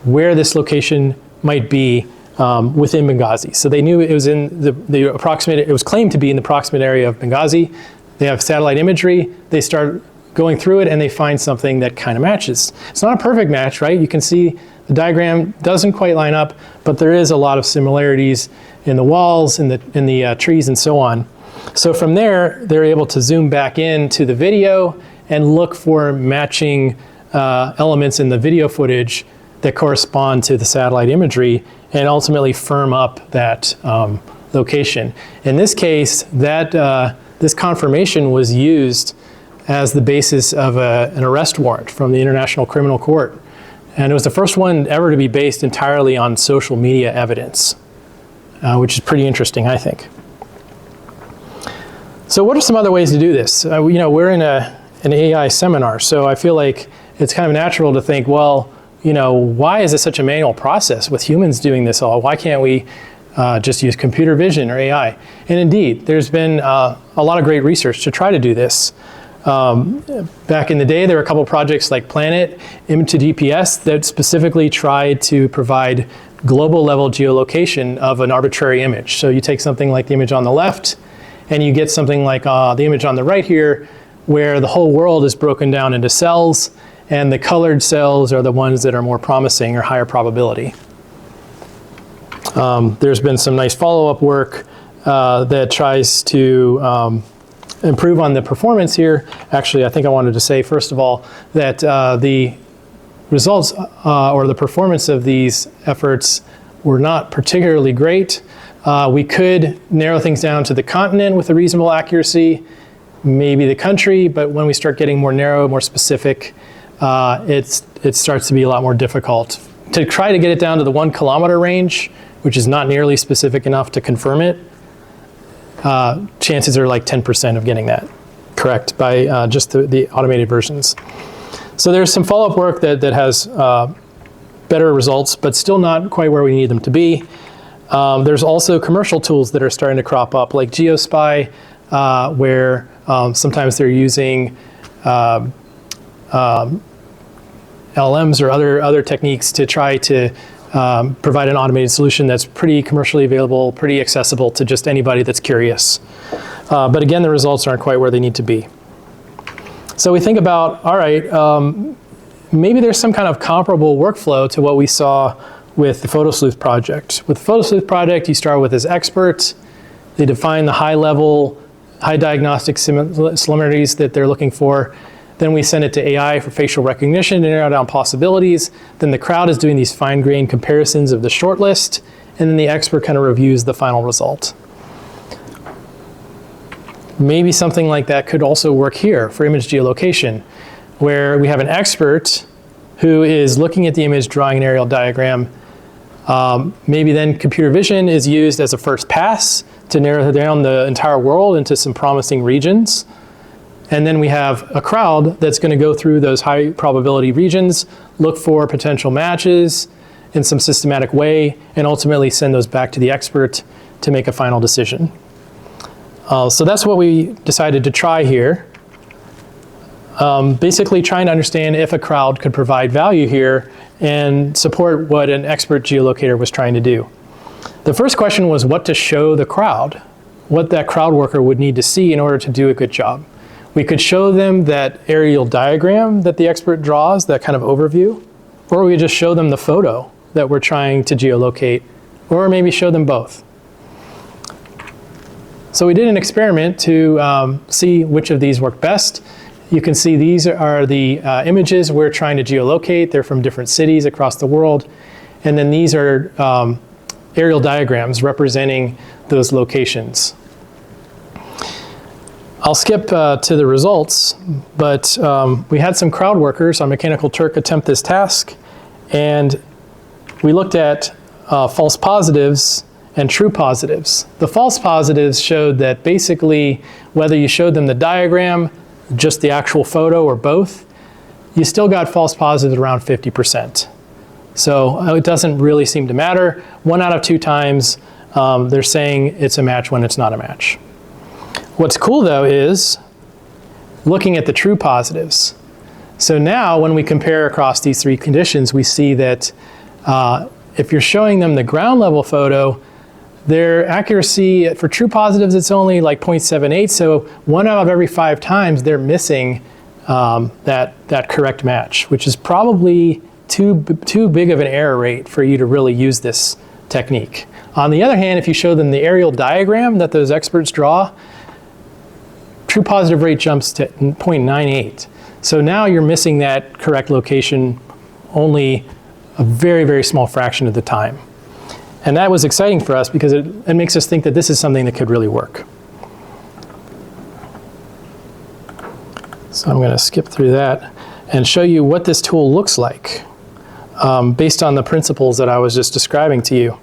where this location might be within Benghazi. So they knew it was in the approximate, it was claimed to be in the proximate area of Benghazi. They have satellite imagery. They start going through it and they find something that kind of matches. It's not a perfect match, right? You can see the diagram doesn't quite line up, but there is a lot of similarities in the walls, in the trees and so on. So from there, they're able to zoom back into the video and look for matching elements in the video footage that correspond to the satellite imagery and ultimately firm up that location. In this case, this confirmation was used as the basis of an arrest warrant from the International Criminal Court. And it was the first one ever to be based entirely on social media evidence, which is pretty interesting, I think. So what are some other ways to do this? We're in an AI seminar, so I feel like it's kind of natural to think, well, why is this such a manual process with humans doing this all? Why can't we just use computer vision or AI? And indeed, there's been a lot of great research to try to do this. Back in the day, there were a couple projects like Planet, Image to GPS, that specifically tried to provide global level geolocation of an arbitrary image. So you take something like the image on the left, and you get something like the image on the right here, where the whole world is broken down into cells, and the colored cells are the ones that are more promising or higher probability. There's been some nice follow-up work that tries to improve on the performance here. Actually, I think I wanted to say, first of all, that the results or the performance of these efforts were not particularly great. We could narrow things down to the continent with a reasonable accuracy, maybe the country, but when we start getting more narrow, more specific, it starts to be a lot more difficult. To try to get it down to the 1 kilometer range, which is not nearly specific enough to confirm it, chances are like 10% of getting that correct by just the automated versions. So there's some follow-up work that has better results, but still not quite where we need them to be. There's also commercial tools that are starting to crop up, like GeoSpy, where sometimes they're using LLMs or other techniques to try to provide an automated solution that's pretty commercially available, pretty accessible to just anybody that's curious. But again, the results aren't quite where they need to be. So we think about, all right, maybe there's some kind of comparable workflow to what we saw with the Photo Sleuth project. With the Photo Sleuth project, you start with this expert. They define the high diagnostic similarities that they're looking for. Then we send it to AI for facial recognition to narrow down possibilities. Then the crowd is doing these fine-grained comparisons of the shortlist, and then the expert kind of reviews the final result. Maybe something like that could also work here for image geolocation, where we have an expert who is looking at the image, drawing an aerial diagram. Maybe then computer vision is used as a first pass to narrow down the entire world into some promising regions. And then we have a crowd that's going to go through those high probability regions, look for potential matches in some systematic way, and ultimately send those back to the expert to make a final decision. So that's what we decided to try here. Basically trying to understand if a crowd could provide value here and support what an expert geolocator was trying to do. The first question was what to show the crowd, what that crowd worker would need to see in order to do a good job. We could show them that aerial diagram that the expert draws, that kind of overview, or we could just show them the photo that we're trying to geolocate, or maybe show them both. So we did an experiment to see which of these worked best. You can see these are the images we're trying to geolocate. They're from different cities across the world. And then these are aerial diagrams representing those locations. I'll skip to the results, but we had some crowd workers on Mechanical Turk attempt this task, and we looked at false positives and true positives. The false positives showed that basically whether you showed them the diagram, just the actual photo, or both, you still got false positives around 50%. So it doesn't really seem to matter. 1 out of 2 times they're saying it's a match when it's not a match. What's cool though is looking at the true positives. So now when we compare across these 3 conditions, we see that if you're showing them the ground level photo, their accuracy for true positives, it's only like 0.78. So 1 out of every 5 times they're missing that correct match, which is probably too big of an error rate for you to really use this technique. On the other hand, if you show them the aerial diagram that those experts draw, true positive rate jumps to 0.98. So now you're missing that correct location only a very, very small fraction of the time. And that was exciting for us because it makes us think that this is something that could really work. So I'm going to skip through that and show you what this tool looks like based on the principles that I was just describing to you.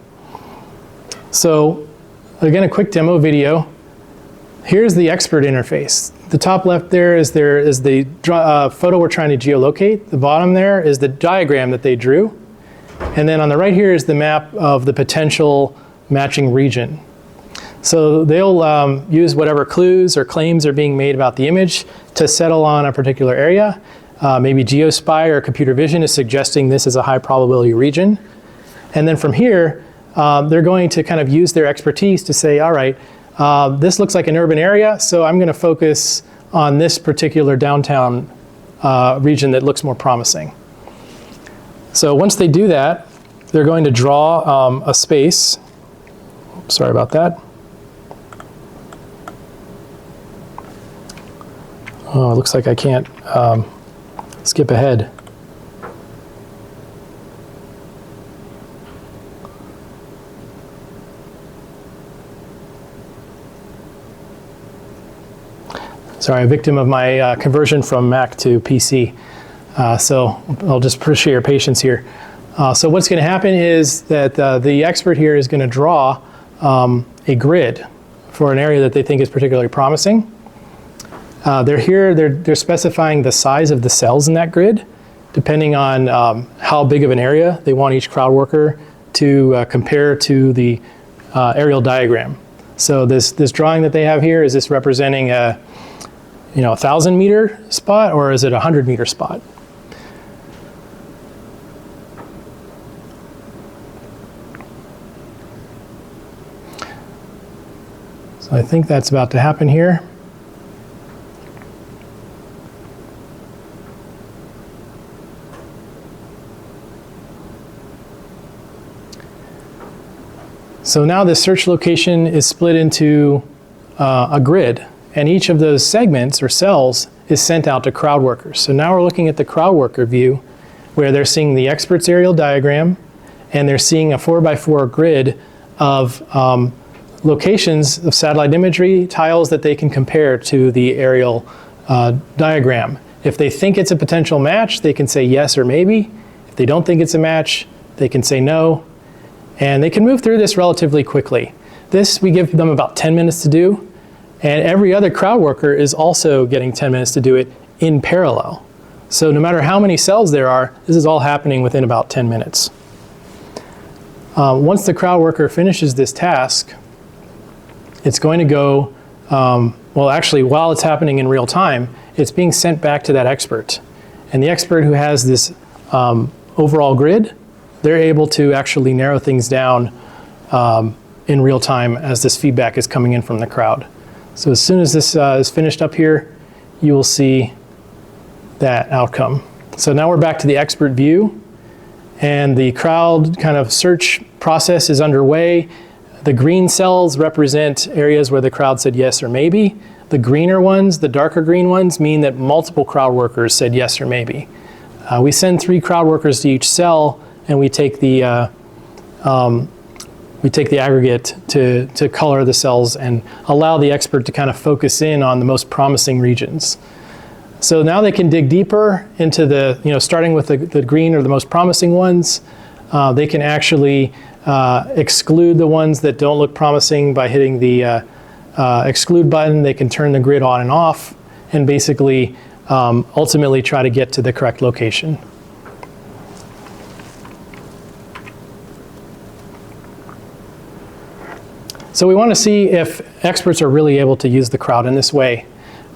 So again, a quick demo video. Here's the expert interface. The top left there is the photo we're trying to geolocate. The bottom there is the diagram that they drew. And then on the right here is the map of the potential matching region. So they'll use whatever clues or claims are being made about the image to settle on a particular area. Maybe GeoSpy or computer vision is suggesting this is a high probability region. And then from here, they're going to kind of use their expertise to say, all right, this looks like an urban area, so I'm going to focus on this particular downtown region that looks more promising. So once they do that, they're going to draw a space. Sorry about that. Oh, it looks like I can't skip ahead. Sorry, a victim of my conversion from Mac to PC. So I'll just appreciate your patience here. So what's going to happen is that the expert here is going to draw a grid for an area that they think is particularly promising. They're specifying the size of the cells in that grid, depending on how big of an area they want each crowd worker to compare to the aerial diagram. So this drawing that they have here, is this representing a 1,000-meter spot, or is it a 100-meter spot? So I think that's about to happen here. So now this search location is split into a grid, and each of those segments or cells is sent out to crowd workers. So now we're looking at the crowd worker view, where they're seeing the expert's aerial diagram, and they're seeing a 4x4 grid of locations of satellite imagery tiles that they can compare to the aerial diagram. If they think it's a potential match, they can say yes or maybe. If they don't think it's a match, they can say no. And they can move through this relatively quickly. This we give them about 10 minutes to do, and every other crowd worker is also getting 10 minutes to do it in parallel. So no matter how many cells there are, this is all happening within about 10 minutes. Once the crowd worker finishes this task, it's going to go, well actually while it's happening in real time, it's being sent back to that expert. And the expert who has this overall grid, they're able to actually narrow things down in real time as this feedback is coming in from the crowd. So as soon as this is finished up here, you will see that outcome. So now we're back to the expert view, and the crowd kind of search process is underway. The green cells represent areas where the crowd said yes or maybe. The greener ones, the darker green ones, mean that multiple crowd workers said yes or maybe. We send 3 crowd workers to each cell, and we take the aggregate to color the cells and allow the expert to kind of focus in on the most promising regions. So now they can dig deeper into the, starting with the green or the most promising ones. They can actually exclude the ones that don't look promising by hitting the exclude button. They can turn the grid on and off, and basically ultimately try to get to the correct location. So we want to see if experts are really able to use the crowd in this way.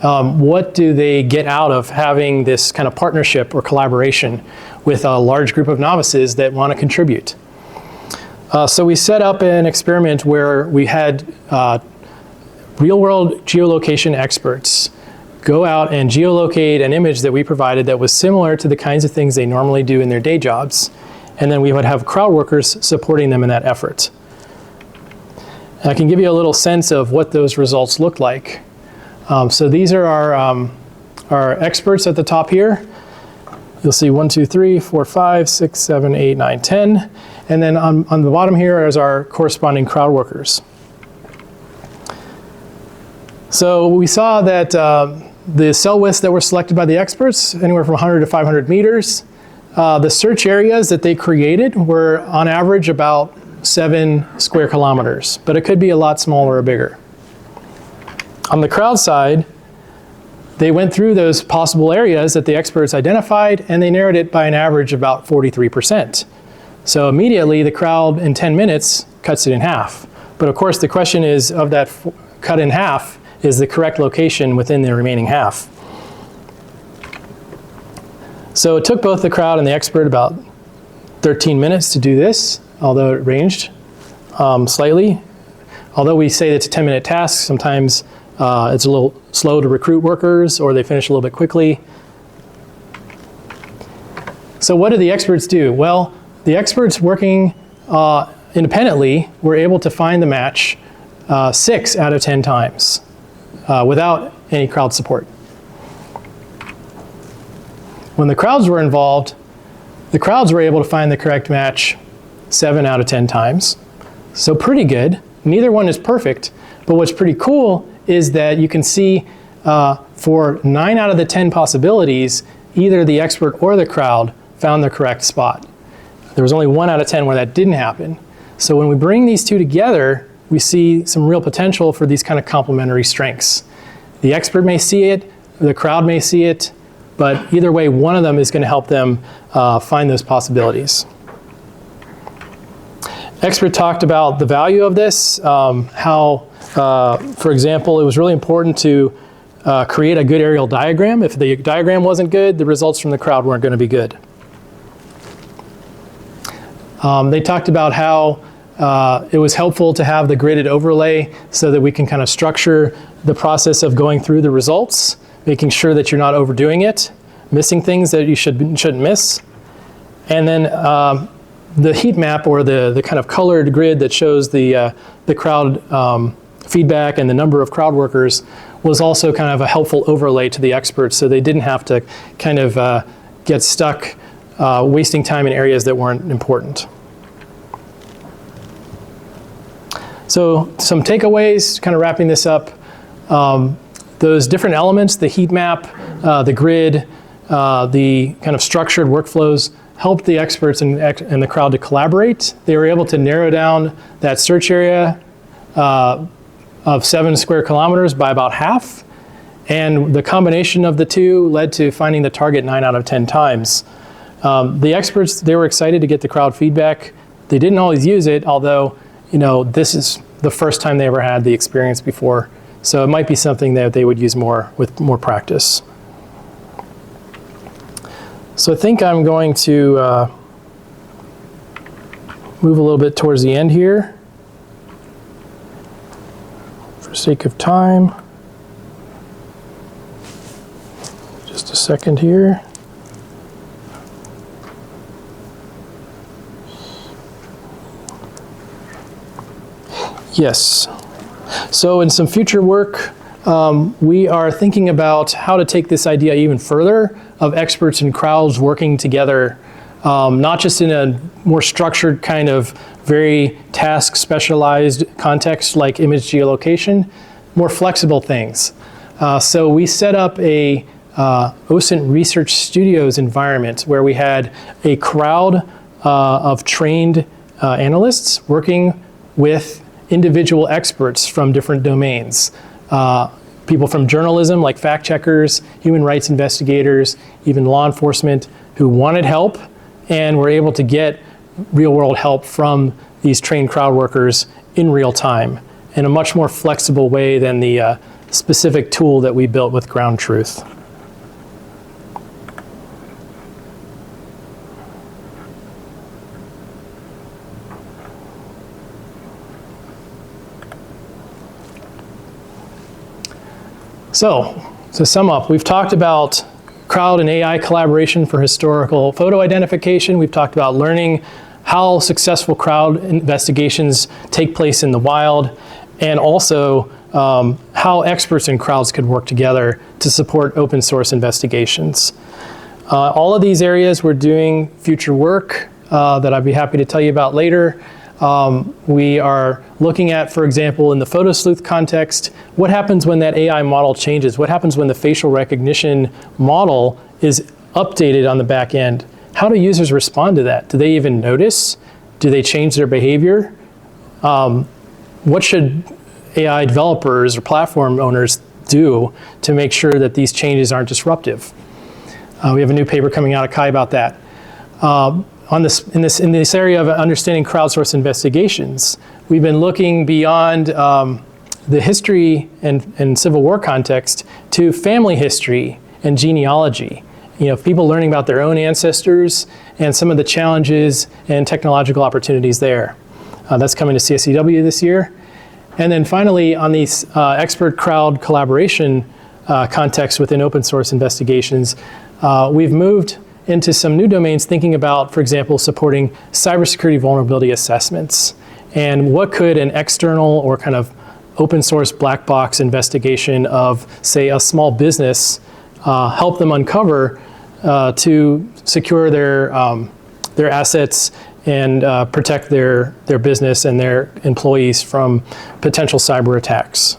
What do they get out of having this kind of partnership or collaboration with a large group of novices that want to contribute? So we set up an experiment where we had real-world geolocation experts go out and geolocate an image that we provided that was similar to the kinds of things they normally do in their day jobs. And then we would have crowd workers supporting them in that effort. And I can give you a little sense of what those results look like. So these are our experts at the top here. You'll see 1, 2, 3, 4, 5, 6, 7, 8, 9, 10. And then on the bottom here is our corresponding crowd workers. So we saw that the cell widths that were selected by the experts, anywhere from 100 to 500 meters. The search areas that they created were on average about 7 square kilometers, but it could be a lot smaller or bigger. On the crowd side, they went through those possible areas that the experts identified, and they narrowed it by an average of about 43%. So immediately the crowd in 10 minutes cuts it in half. But of course the question is, of that cut in half, is the correct location within the remaining half? So it took both the crowd and the expert about 13 minutes to do this, although it ranged slightly. Although we say it's a 10-minute task, sometimes it's a little slow to recruit workers, or they finish a little bit quickly. So what did the experts do? Well, the experts working independently were able to find the match 6 out of 10 times without any crowd support. When the crowds were involved, the crowds were able to find the correct match 7 out of 10 times. So pretty good. Neither one is perfect, but what's pretty cool is that you can see for 9 out of the 10 possibilities, either the expert or the crowd found the correct spot. There was only 1 out of 10 where that didn't happen. So when we bring these two together, we see some real potential for these kind of complementary strengths. The expert may see it, the crowd may see it, but either way, one of them is going to help them find those possibilities. Expert talked about the value of this, how, for example, it was really important to create a good aerial diagram. If the diagram wasn't good, the results from the crowd weren't going to be good. They talked about how it was helpful to have the gridded overlay so that we can kind of structure the process of going through the results, making sure that you're not overdoing it, missing things that you shouldn't miss. And then the heat map, or the kind of colored grid that shows the crowd feedback and the number of crowd workers, was also kind of a helpful overlay to the experts, so they didn't have to kind of get stuck wasting time in areas that weren't important. So some takeaways, kind of wrapping this up. Those different elements, the heat map, the grid, the kind of structured workflows, helped the experts and the crowd to collaborate. They were able to narrow down that search area of 7 square kilometers by about half. And the combination of the two led to finding the target 9 out of 10 times. The experts, they were excited to get the crowd feedback. They didn't always use it, although, you know, this is the first time they ever had the experience before. So it might be something that they would use more with more practice. So I think I'm going to move a little bit towards the end here for sake of time. Just a second here. Yes. So in some future work, we are thinking about how to take this idea even further of experts and crowds working together, not just in a more structured kind of very task specialized context like image geolocation, more flexible things. So we set up a OSINT Research Studios environment where we had a crowd of trained analysts working with individual experts from different domains. People from journalism, like fact checkers, human rights investigators, even law enforcement, who wanted help and were able to get real world help from these trained crowd workers in real time in a much more flexible way than the specific tool that we built with Ground Truth. So, to sum up, we've talked about crowd and AI collaboration for historical photo identification. We've talked about learning how successful crowd investigations take place in the wild, and also how experts and crowds could work together to support open source investigations. All of these areas we're doing future work that I'd be happy to tell you about later. We are looking at, for example, in the photo sleuth context, what happens when that AI model changes? What happens when the facial recognition model is updated on the back end? How do users respond to that? Do they even notice? Do they change their behavior? What should AI developers or platform owners do to make sure that these changes aren't disruptive? We have a new paper coming out of Kai about that. In this area of understanding crowdsourced investigations, we've been looking beyond the history and Civil War context to family history and genealogy. You know, people learning about their own ancestors and some of the challenges and technological opportunities there. That's coming to CSCW this year. And then finally, on these expert crowd collaboration context within open source investigations, we've moved into some new domains, thinking about, for example, supporting cybersecurity vulnerability assessments. And what could an external or kind of open source black box investigation of, say, a small business help them uncover to secure their assets and protect their business and their employees from potential cyber attacks.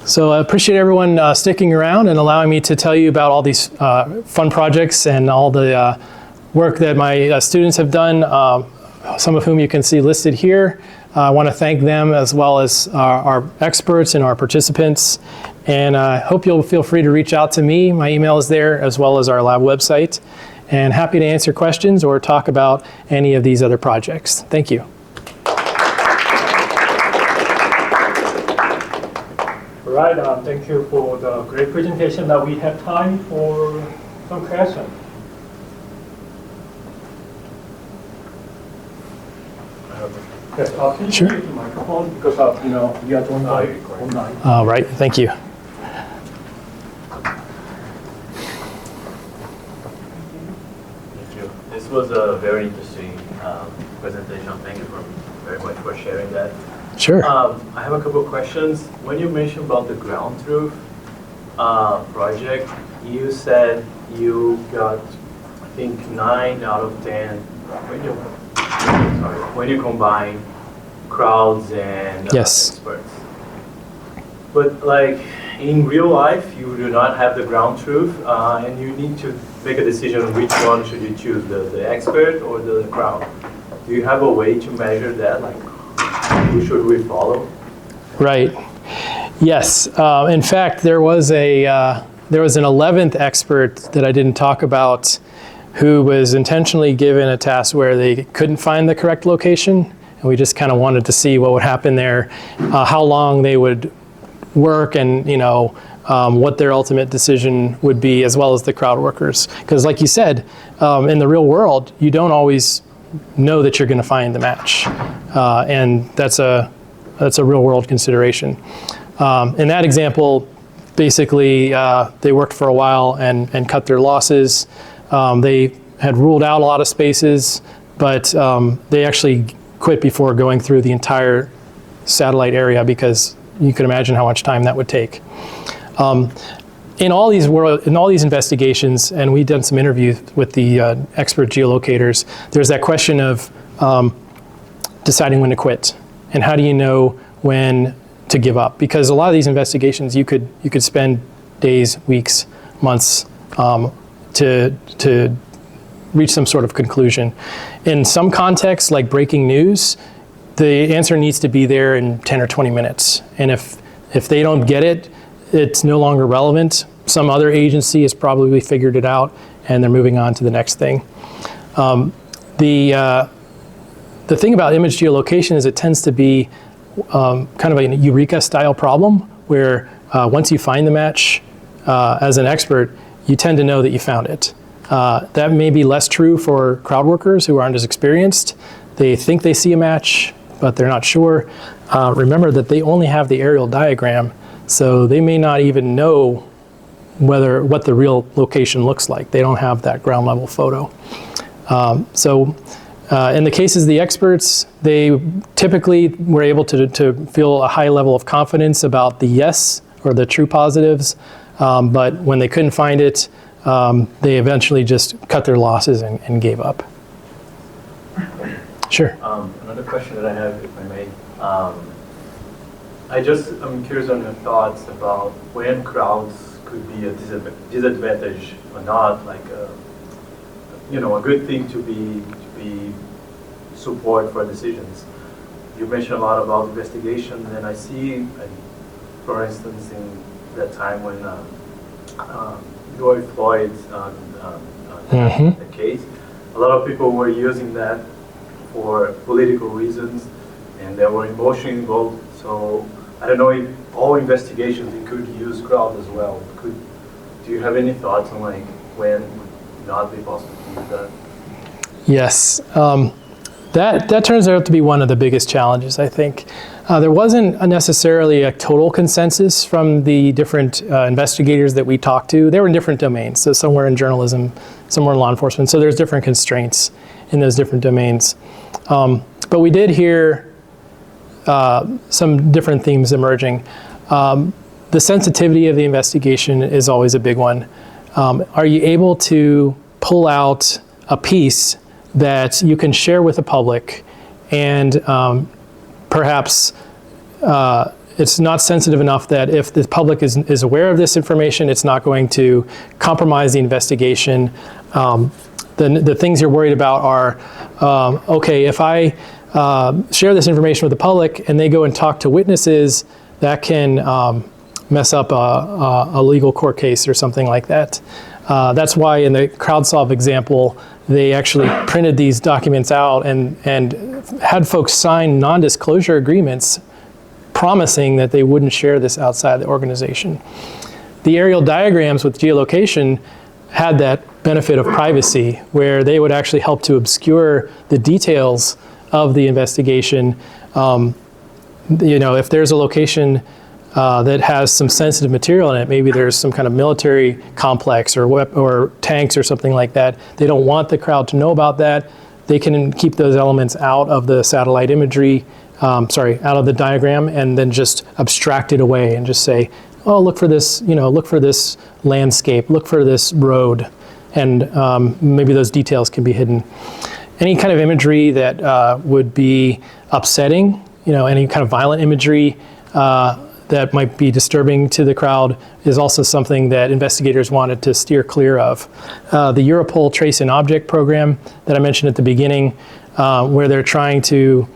So I appreciate everyone sticking around and allowing me to tell you about all these fun projects and all the work that my students have done, some of whom you can see listed here. I want to thank them as well as our experts and our participants. And I hope you'll feel free to reach out to me. My email is there as well as our lab website. and happy to answer questions or talk about any of these other projects. Thank you. Right, thank you for the great presentation. Now we have time for some questions. Yes, can you Sure. use the microphone because we are doing online. All right, thank you. Thank you. This was a very interesting presentation. Thank you very much for sharing that. Sure. I have a couple of questions. When you mentioned about the ground truth project, you said you got, I think, 9 out of 10 when you combine crowds and Yes. experts. But like in real life, you do not have the ground truth, and you need to make a decision on which one should you choose, the expert or the crowd. Do you have a way to measure that? Like, who should we follow? Right. Yes. In fact, there was an 11th expert that I didn't talk about who was intentionally given a task where they couldn't find the correct location, and we just kind of wanted to see what would happen there, how long they would work, and what their ultimate decision would be, as well as the crowd workers. Because, like you said, in the real world, you don't always know that you're going to find the match, and that's a real world consideration. In that example, basically, they worked for a while and cut their losses. They had ruled out a lot of spaces, but they actually quit before going through the entire satellite area because you could imagine how much time that would take. In all these investigations, and we've done some interviews with the expert geolocators, there's that question of deciding when to quit, and how do you know when to give up? Because a lot of these investigations, you could spend days, weeks, months to reach some sort of conclusion. In some contexts, like breaking news, the answer needs to be there in 10 or 20 minutes. And if they don't get it, it's no longer relevant. Some other agency has probably figured it out, and they're moving on to the next thing. The thing about image geolocation is it tends to be kind of a eureka-style problem, where once you find the match as an expert, you tend to know that you found it. That may be less true for crowd workers who aren't as experienced. They think they see a match, but they're not sure. Remember that they only have the aerial diagram, so they may not even know what the real location looks like. They don't have that ground level photo. In the cases of the experts, they typically were able to feel a high level of confidence about the yes or the true positives, but when they couldn't find it, they eventually just cut their losses and gave up. Sure. Another question that I have, if I may. I'm curious on your thoughts about when crowds could be a disadvantage or not, like a good thing to be support for decisions. You mentioned a lot about investigation, and I see, for instance, in that time when George Floyd's the case, a lot of people were using that for political reasons, and there were emotion involved. So I don't know if all investigations could use crowd as well. Do you have any thoughts on like when would not be possible to use that? Yes, that turns out to be one of the biggest challenges, I think. There wasn't necessarily a total consensus from the different investigators that we talked to. They were in different domains, so some were in journalism, some were in law enforcement, so there's different constraints in those different domains. But we did hear some different themes emerging. The sensitivity of the investigation is always a big one. Are you able to pull out a piece that you can share with the public, and perhaps it's not sensitive enough that if the public is aware of this information, it's not going to compromise the investigation. The things you're worried about are, okay, if I share this information with the public and they go and talk to witnesses, that can mess up a legal court case or something like that. That's why in the crowdsolve example, they actually printed these documents out and had folks sign non-disclosure agreements promising that they wouldn't share this outside the organization. The aerial diagrams with geolocation had that benefit of privacy, where they would actually help to obscure the details of the investigation. If there's a location that has some sensitive material in it, maybe there's some kind of military complex or tanks or something like that, they don't want the crowd to know about that. They can keep those elements out of the satellite imagery, out of the diagram, and then just abstract it away and just say, oh, look for this, look for this landscape, look for this road, and maybe those details can be hidden. Any kind of imagery that would be upsetting, any kind of violent imagery that might be disturbing to the crowd is also something that investigators wanted to steer clear of. The Europol Trace and Object program that I mentioned at the beginning, where they're trying to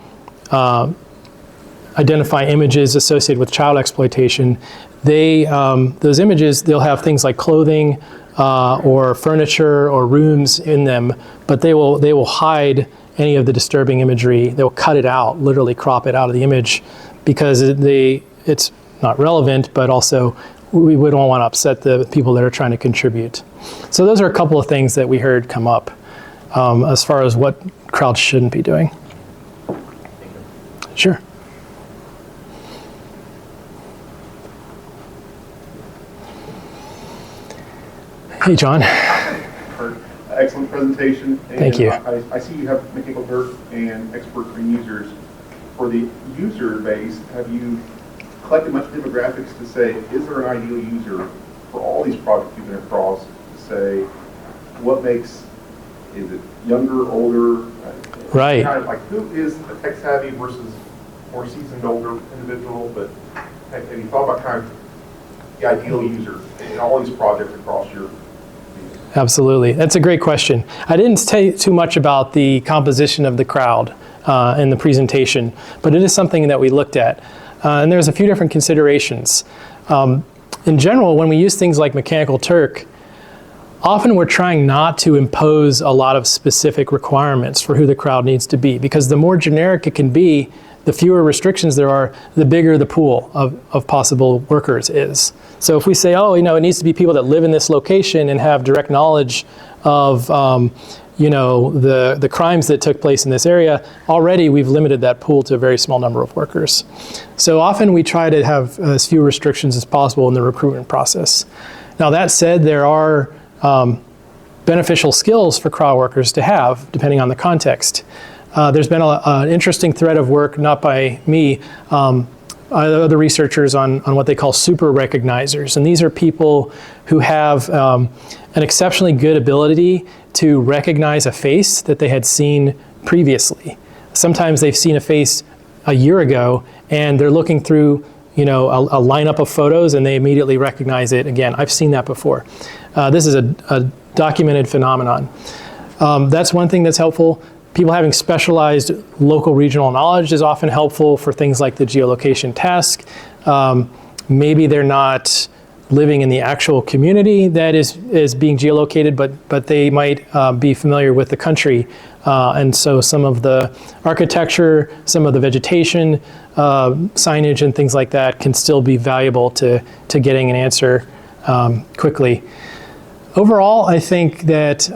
identify images associated with child exploitation, those images, they'll have things like clothing or furniture or rooms in them, but they will hide any of the disturbing imagery. They'll cut it out, literally crop it out of the image, because it's not relevant, but also we don't want to upset the people that are trying to contribute. So those are a couple of things that we heard come up as far as what crowds shouldn't be doing. Sure. Hey, John. Excellent presentation. Thank you. I see you have mechanical Turk and expert screen users. For the user base, have you collected much demographics to say, is there an ideal user for all these projects you've been across, to say, what makes, is it younger, older? Right. Kind of like, who is a tech savvy versus more seasoned older individual? But have you thought about kind of the ideal user in all these projects across your? Absolutely. That's a great question. I didn't say too much about the composition of the crowd in the presentation, but it is something that we looked at. And there's a few different considerations. In general, when we use things like Mechanical Turk, often we're trying not to impose a lot of specific requirements for who the crowd needs to be, because the more generic it can be, the fewer restrictions there are, the bigger the pool of possible workers is. So if we say, oh, it needs to be people that live in this location and have direct knowledge of, the crimes that took place in this area, already we've limited that pool to a very small number of workers. So often we try to have as few restrictions as possible in the recruitment process. Now that said, there are beneficial skills for crowd workers to have, depending on the context. There's been an interesting thread of work, not by me, other researchers on what they call super recognizers. And these are people who have an exceptionally good ability to recognize a face that they had seen previously. Sometimes they've seen a face a year ago and they're looking through a lineup of photos and they immediately recognize it again. I've seen that before. This is a documented phenomenon. That's one thing that's helpful. People having specialized local regional knowledge is often helpful for things like the geolocation task. Maybe they're not living in the actual community that is being geolocated, but they might be familiar with the country. And so some of the architecture, some of the vegetation, signage and things like that can still be valuable to getting an answer quickly. Overall, I think that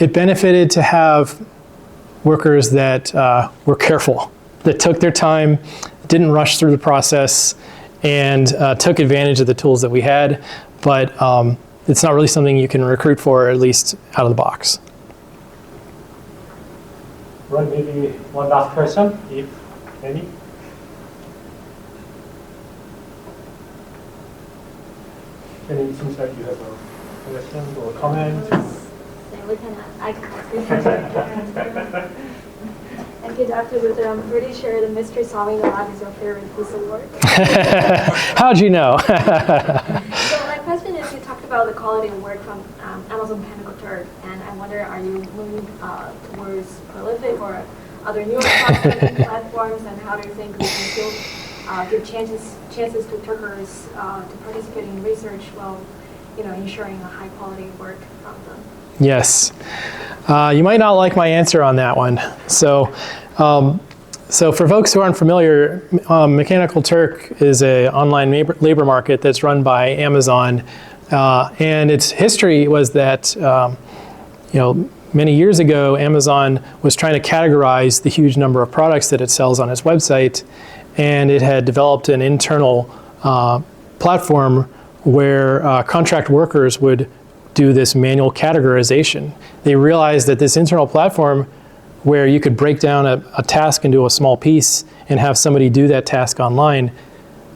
it benefited to have workers that were careful, that took their time, didn't rush through the process, and took advantage of the tools that we had. But it's not really something you can recruit for, at least out of the box. Ron, maybe one last question, if any. It seems like you have a question or comment. I can ask. Thank you, Dr. Luther. I'm pretty sure the mystery solving lab is your favorite piece of work. How'd you know? So my question is, you talked about the quality of work from Amazon Mechanical Turk, and I wonder, are you moving towards Prolific or other newer platforms, and how do you think we can still give chances to Turkers to participate in research while ensuring a high quality work from them? Yes. You might not like my answer on that one. So for folks who aren't familiar, Mechanical Turk is an online labor market that's run by Amazon. And its history was that, many years ago, Amazon was trying to categorize the huge number of products that it sells on its website. And it had developed an internal platform where contract workers would do this manual categorization. They realized that this internal platform where you could break down a task into a small piece and have somebody do that task online,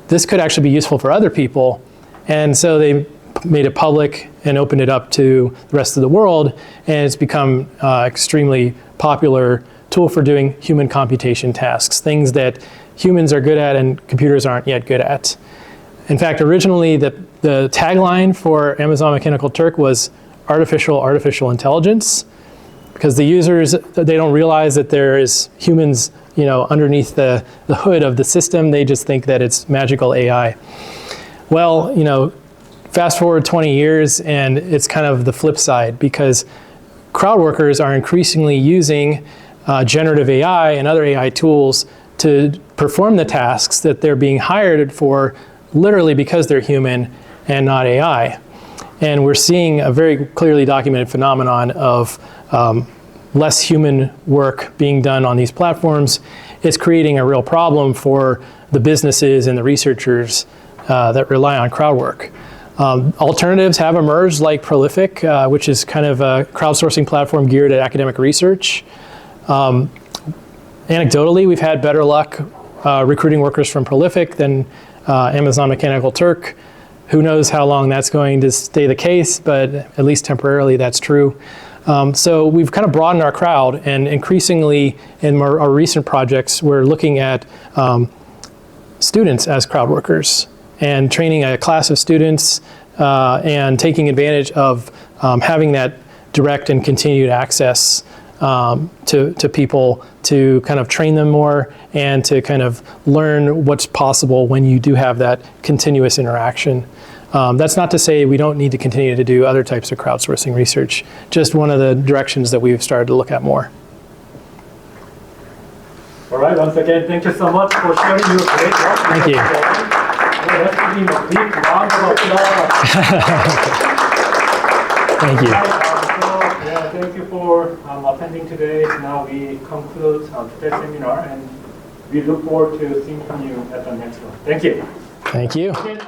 this could actually be useful for other people. And so they made it public and opened it up to the rest of the world, and it's become extremely popular tool for doing human computation tasks, things that humans are good at and computers aren't yet good at. In fact, originally the tagline for Amazon Mechanical Turk was artificial intelligence, because the users, they don't realize that there is humans underneath the hood of the system. They just think that it's magical AI. Well, fast forward 20 years and it's kind of the flip side, because crowd workers are increasingly using generative AI and other AI tools to perform the tasks that they're being hired for, literally because they're human and not AI. And we're seeing a very clearly documented phenomenon of less human work being done on these platforms. It's creating a real problem for the businesses and the researchers that rely on crowd work. Alternatives have emerged, like Prolific, which is kind of a crowdsourcing platform geared at academic research. Anecdotally, we've had better luck recruiting workers from Prolific than Amazon Mechanical Turk. Who knows how long that's going to stay the case, but at least temporarily that's true. So we've kind of broadened our crowd, and increasingly in our recent projects, we're looking at students as crowd workers and training a class of students and taking advantage of having that direct and continued access to people to kind of train them more and to kind of learn what's possible when you do have that continuous interaction. That's not to say we don't need to continue to do other types of crowdsourcing research, just one of the directions that we've started to look at more. All right, once again, thank you so much for sharing your great work. Thank you. Let's give him a big round of applause. Thank you. Thank you for attending today. Now we conclude today's seminar, and we look forward to seeing you at the next one. Thank you. Thank you. Again,